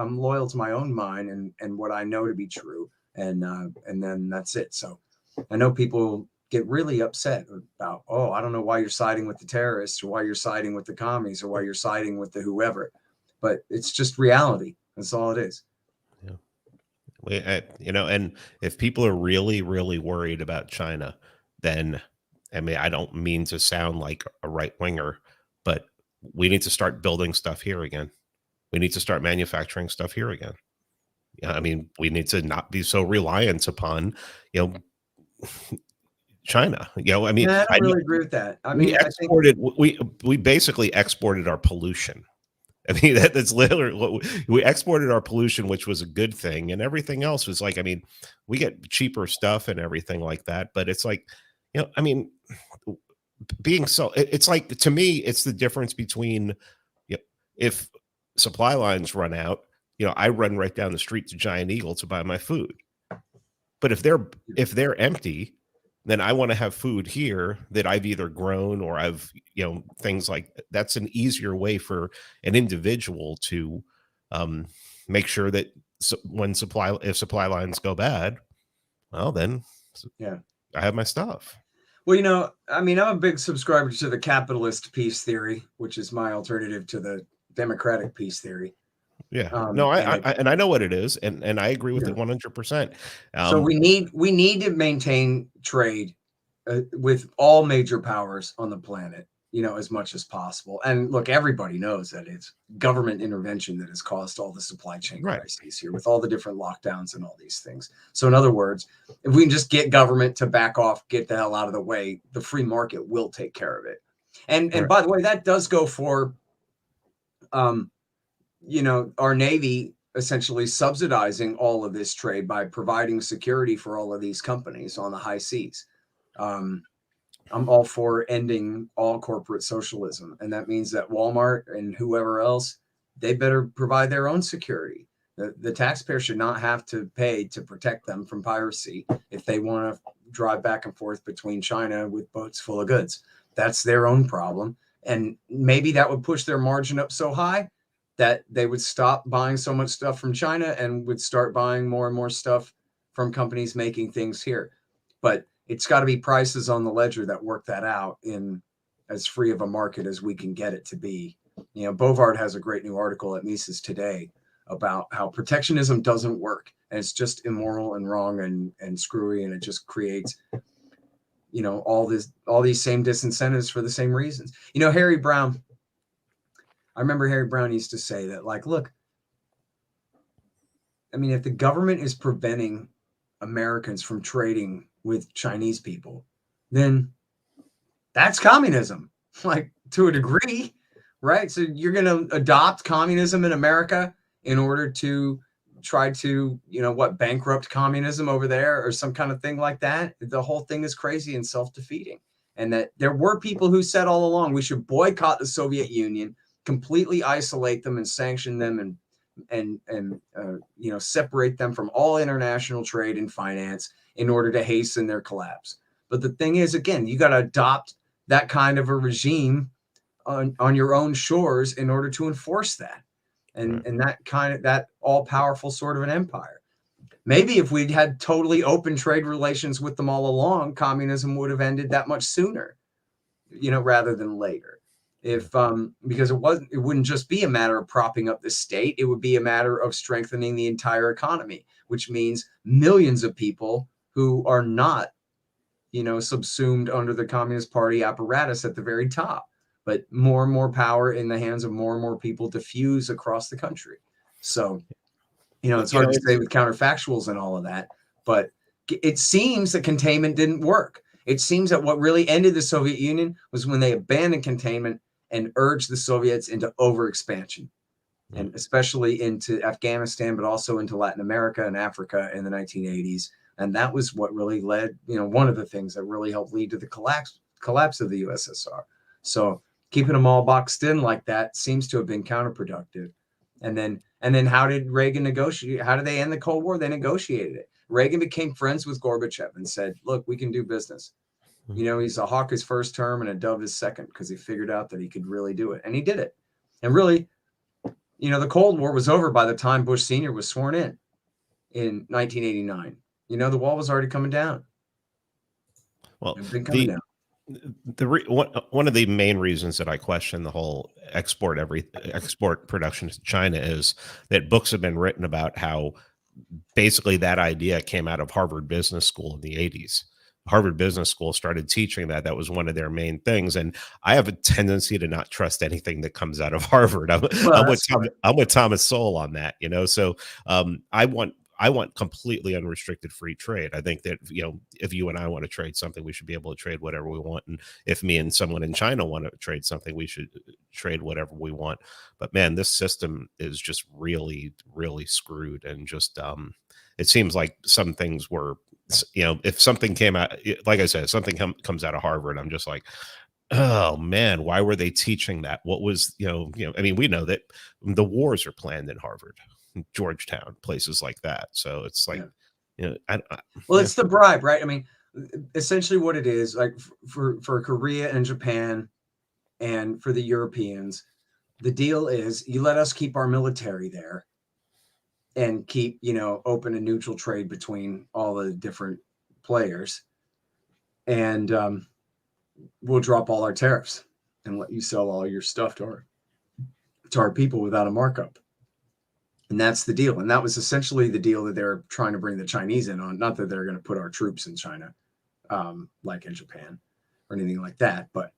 Speaker 1: own mind and what I know to be true. And then that's it. So I know people get really upset about, oh, I don't know why you're siding with the terrorists or why you're siding with the commies or why you're siding with the whoever. But it's just reality. That's all it is.
Speaker 2: And if people are really, really worried about China, then, I don't mean to sound like a right winger, but we need to start building stuff here again. We need to start manufacturing stuff here again. We need to not be so reliant upon, China.
Speaker 1: I don't really agree with that.
Speaker 2: We basically exported our pollution. That's literally what we exported, our pollution, which was a good thing, and everything else was like, we get cheaper stuff and everything like that. But it's like, it's like, to me, it's the difference between, if supply lines run out, I run right down the street to Giant Eagle to buy my food. But if they're empty, then I want to have food here that I've either grown or I've, things like that's an easier way for an individual to make sure that if supply lines go bad, well, then
Speaker 1: yeah,
Speaker 2: I have my stuff.
Speaker 1: Well, I mean, I'm a big subscriber to the capitalist peace theory, which is my alternative to the democratic peace theory.
Speaker 2: Yeah, no, I know what it is, and I agree with it 100%.
Speaker 1: So we need to maintain trade with all major powers on the planet, as much as possible. And look, everybody knows that it's government intervention that has caused all the supply chain crises here, with all the different lockdowns and all these things. So in other words, if we can just get government to back off, get the hell out of the way, the free market will take care of it. And by the way, that does go for our Navy essentially subsidizing all of this trade by providing security for all of these companies on the high seas. I'm all for ending all corporate socialism. And that means that Walmart and whoever else, they better provide their own security. The taxpayer should not have to pay to protect them from piracy if they want to drive back and forth between China with boats full of goods. That's their own problem. And maybe that would push their margin up so high that they would stop buying so much stuff from China and would start buying more and more stuff from companies making things here. But it's got to be prices on the ledger that work that out in as free of a market as we can get it to be. Bovard has a great new article at Mises Today about how protectionism doesn't work, and it's just immoral and wrong and screwy, and it just creates all these same disincentives for the same reasons. Harry Brown, I remember Harry Brown used to say that, like, look, I mean, if the government is preventing Americans from trading with Chinese people, then that's communism, like, to a degree, right? So you're going to adopt communism in America in order to try to, bankrupt communism over there or some kind of thing like that. The whole thing is crazy and self-defeating. And that there were people who said all along, we should boycott the Soviet Union, completely isolate them and sanction them and separate them from all international trade and finance in order to hasten their collapse. But the thing is, again, you got to adopt that kind of a regime on your own shores in order to enforce that. And that all-powerful sort of an empire. Maybe if we'd had totally open trade relations with them all along, communism would have ended that much sooner, rather than later. Because it wouldn't just be a matter of propping up the state. It would be a matter of strengthening the entire economy, which means millions of people who are not, subsumed under the Communist Party apparatus at the very top, but more and more power in the hands of more and more people diffuse across the country. So, it's hard to say with counterfactuals and all of that, but it seems that containment didn't work. It seems that what really ended the Soviet Union was when they abandoned containment and urged the Soviets into overexpansion, and especially into Afghanistan, but also into Latin America and Africa in the 1980s. And that was what really led, one of the things that really helped lead to the collapse of the USSR. So keeping them all boxed in like that seems to have been counterproductive. And then how did Reagan negotiate? How did they end the Cold War? They negotiated it. Reagan became friends with Gorbachev and said, look, we can do business. He's a hawk his first term and a dove his second, because he figured out that he could really do it. And he did it. And really, the Cold War was over by the time Bush Sr. was sworn in 1989. The wall was already coming down.
Speaker 2: Well, one of the main reasons that I question the whole export production to China is that books have been written about how basically that idea came out of Harvard Business School in the 80s. Harvard Business School started teaching that was one of their main things. And I have a tendency to not trust anything that comes out of Harvard. I'm with Thomas Sowell on that, so I want completely unrestricted free trade. I think that, if you and I want to trade something, we should be able to trade whatever we want. And if me and someone in China want to trade something, we should trade whatever we want. But man, this system is just really, really screwed. And just, it seems like some things were, if something came out, like I said, something comes out of Harvard, I'm just like, oh man, why were they teaching that? What was, I mean, we know that the wars are planned in Harvard, Georgetown, places like that. So it's like,
Speaker 1: it's the bribe, right? I mean, essentially what it is, like for Korea and Japan and for the Europeans, the deal is you let us keep our military there, and keep, open and neutral trade between all the different players. And we'll drop all our tariffs and let you sell all your stuff to our people without a markup. And that's the deal. And that was essentially the deal that they're trying to bring the Chinese in on. Not that they're going to put our troops in China, like in Japan or anything like that, but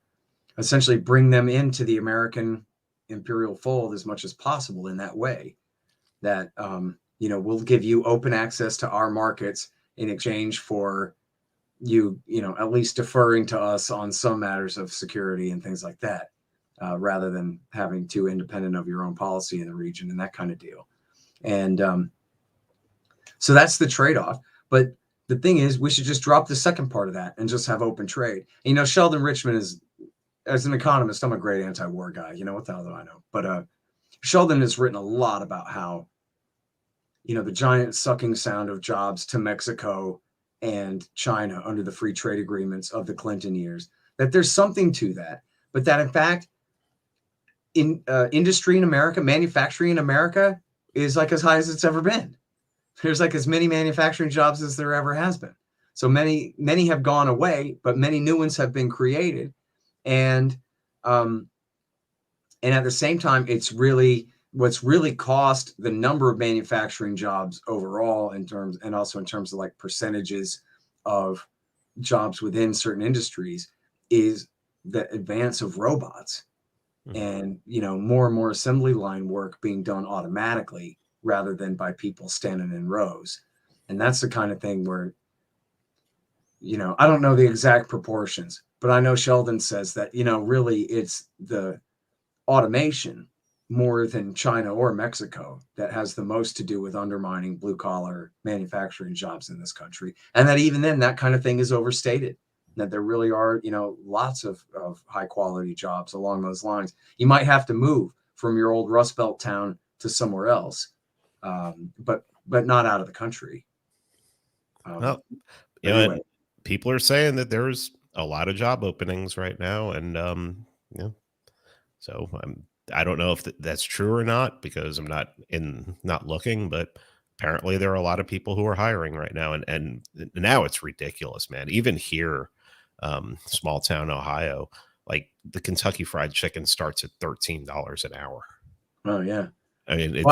Speaker 1: essentially bring them into the American imperial fold as much as possible in that way. That, we'll give you open access to our markets in exchange for you, at least deferring to us on some matters of security and things like that, rather than having to independent of your own policy in the region and that kind of deal. And so that's the trade-off. But the thing is, we should just drop the second part of that and just have open trade. And, Sheldon Richman is, as an economist, I'm a great anti-war guy. What the hell do I know? But Sheldon has written a lot about how, the giant sucking sound of jobs to Mexico and China under the free trade agreements of the Clinton years, that there's something to that, but that in fact, in industry in America, manufacturing in America is like as high as it's ever been. There's like as many manufacturing jobs as there ever has been. So many have gone away, but many new ones have been created. And at the same time, it's really what's really cost the number of manufacturing jobs overall in terms of like percentages of jobs within certain industries is the advance of robots and, more and more assembly line work being done automatically rather than by people standing in rows. And that's the kind of thing where, I don't know the exact proportions, but I know Sheldon says that, really it's the automation more than China or Mexico that has the most to do with undermining blue collar manufacturing jobs in this country. And that even then, that kind of thing is overstated, that there really are, lots of high quality jobs along those lines. You might have to move from your old Rust Belt town to somewhere else, but not out of the country.
Speaker 2: Well, anyway. People are saying that there's a lot of job openings right now. And, so I don't know if that's true or not, because I'm not looking, but apparently there are a lot of people who are hiring right now. And now it's ridiculous, man. Even here, small town Ohio, like the Kentucky Fried Chicken starts at $13 an hour.
Speaker 1: Oh yeah.
Speaker 2: I mean,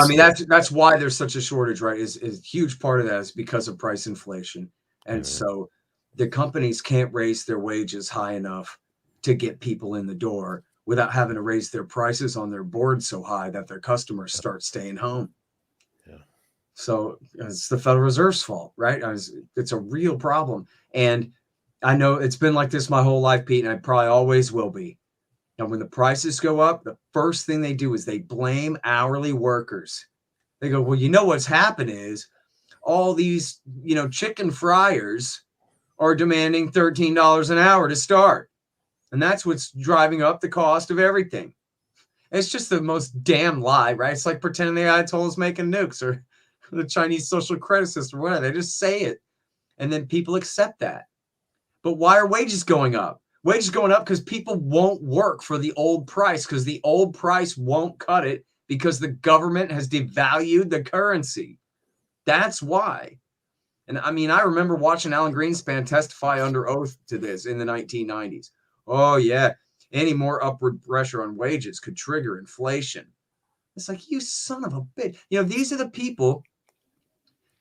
Speaker 1: that's why there's such a shortage, right? Is a huge part of that is because of price inflation. And so the companies can't raise their wages high enough to get people in the door without having to raise their prices on their board so high that their customers start staying home.
Speaker 2: Yeah.
Speaker 1: So it's the Federal Reserve's fault, right? It's a real problem. And I know it's been like this my whole life, Pete, and I probably always will be. And when the prices go up, the first thing they do is they blame hourly workers. They go, well, what's happened is all these, chicken fryers are demanding $13 an hour to start. And that's what's driving up the cost of everything. It's just the most damn lie, right? It's like pretending the Ayatollah's making nukes or the Chinese social credit system or whatever. They just say it. And then people accept that. But why are wages going up? Wages going up because people won't work for the old price, because the old price won't cut it, because the government has devalued the currency. That's why. And I mean, I remember watching Alan Greenspan testify under oath to this in the 1990s. Oh, yeah, any more upward pressure on wages could trigger inflation. It's like, you son of a bitch. These are the people,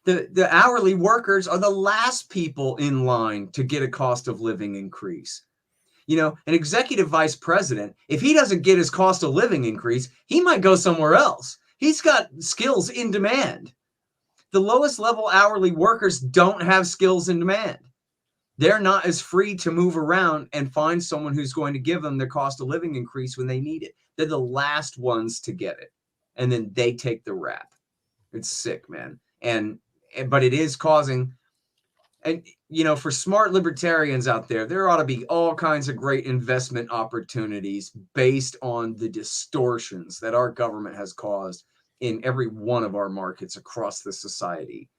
Speaker 1: the hourly workers are the last people in line to get a cost of living increase. An executive vice president, if he doesn't get his cost of living increase, he might go somewhere else. He's got skills in demand. The lowest level hourly workers don't have skills in demand. They're not as free to move around and find someone who's going to give them their cost of living increase when they need it. They're the last ones to get it. And then they take the rap. It's sick, man. But it is causing, and for smart libertarians out there ought to be all kinds of great investment opportunities based on the distortions that our government has caused in every one of our markets across the society.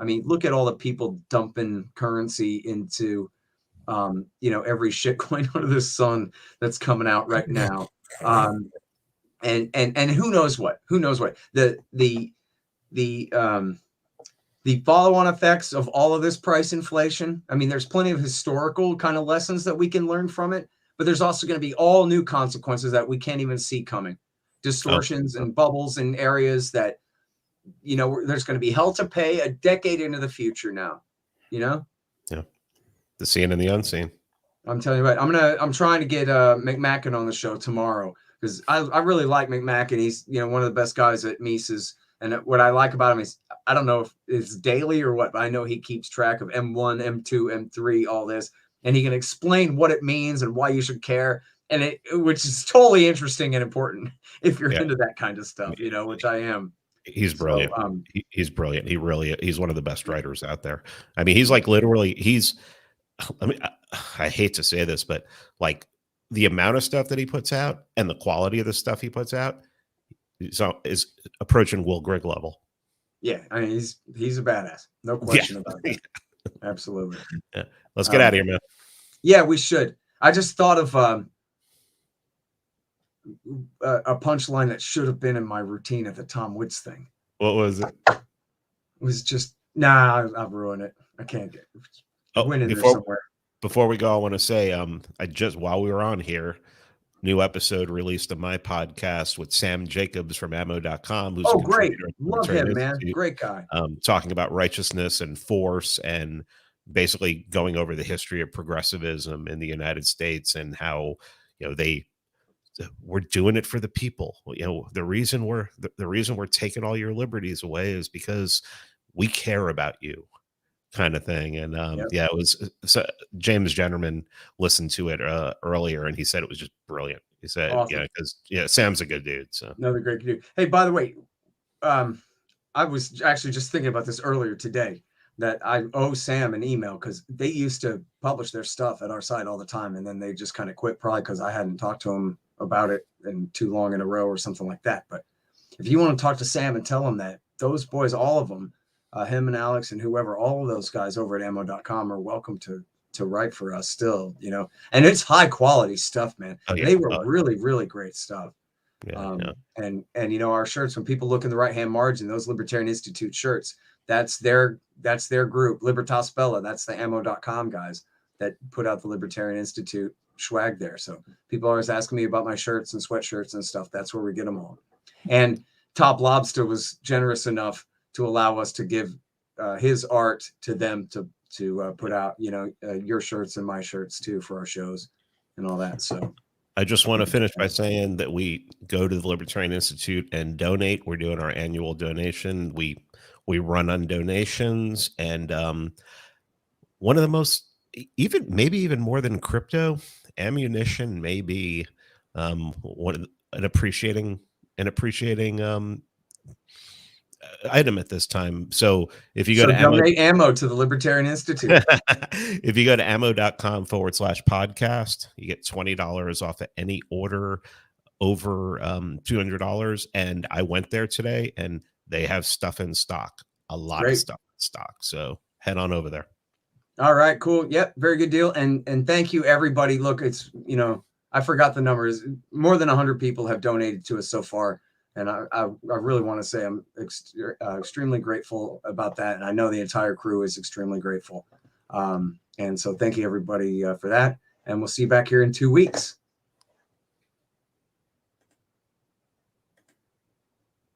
Speaker 1: I mean, look at all the people dumping currency into, every shitcoin under the sun that's coming out right now. And who knows what? The the follow-on effects of all of this price inflation. I mean, there's plenty of historical kind of lessons that we can learn from it, but there's also going to be all new consequences that we can't even see coming. Distortions and bubbles in areas that, you know, there's going to be hell to pay a decade into the future now, you know?
Speaker 2: Yeah. The seen and the unseen.
Speaker 1: I'm telling you what, I'm trying to get McMacken on the show tomorrow, because I really like McMacken. He's, you know, one of the best guys at Mises. And what I like about him is, I don't know if it's daily or what, but I know he keeps track of M1, M2, M3, all this, and he can explain what it means and why you should care. And which is totally interesting and important if you're into that kind of stuff, you know, which I am.
Speaker 2: He's brilliant. So, he's brilliant. He's one of the best writers out there. I mean, he's like literally, I mean, I hate to say this, but like the amount of stuff that he puts out and the quality of the stuff he puts out is approaching Will Grigg level.
Speaker 1: Yeah, I mean, he's a badass, no question about that. Absolutely.
Speaker 2: Yeah. Let's get out of here, man.
Speaker 1: Yeah, we should. I just thought of a punchline that should have been in my routine at the Tom Woods thing.
Speaker 2: What was it?
Speaker 1: It was just I'll ruin it. I can't get it. Went in there somewhere.
Speaker 2: Before we go, I want to say, while we were on here, new episode released of my podcast with Sam Jacobs from ammo.com. Who's
Speaker 1: great. Love him, man. Great guy.
Speaker 2: Talking about righteousness and force, and basically going over the history of progressivism in the United States and how, you know, we're doing it for the people. You know, the reason we're taking all your liberties away is because we care about you, kind of thing. And yeah, it was James Jennerman listened to it earlier, and he said it was just brilliant. He said, awesome. Yeah, because Sam's a good dude. So
Speaker 1: another great dude. Hey, by the way, I was actually just thinking about this earlier today, that I owe Sam an email, because they used to publish their stuff at our site all the time, and then they just kind of quit, probably because I hadn't talked to them about it in too long in a row or something like that. But if you want to talk to Sam and tell him that those boys, all of them, him and Alex and whoever, all of those guys over at ammo.com are welcome to write for us still, you know, and it's high quality stuff, man. They were really, really great stuff. And you know, our shirts, when people look in the right-hand margin, those Libertarian Institute shirts, that's their group, Libertas Bella. That's the ammo.com guys that put out the Libertarian Institute swag there. So people are always asking me about my shirts and sweatshirts and stuff. That's where we get them all. And Top Lobster was generous enough to allow us to give his art to them to put out, you know, your shirts and my shirts too for our shows and all that. So
Speaker 2: I just want to finish by saying that we go to the Libertarian Institute and donate. We're doing our annual donation. We run on donations, and one of the most, maybe even more than crypto, ammunition may be an appreciating item at this time. So if you go to
Speaker 1: donate ammo to the Libertarian Institute.
Speaker 2: If you go to ammo.com/podcast, you get $20 off of any order over $200. And I went there today, and they have stuff in stock, a lot of stuff in stock. So head on over there.
Speaker 1: All right, cool. Yep, very good deal. And thank you, everybody. Look, it's, you know, I forgot the numbers. More than 100 people have donated to us so far. And I really want to say I'm extremely grateful about that. And I know the entire crew is extremely grateful. And so thank you, everybody, for that. And we'll see you back here in 2 weeks.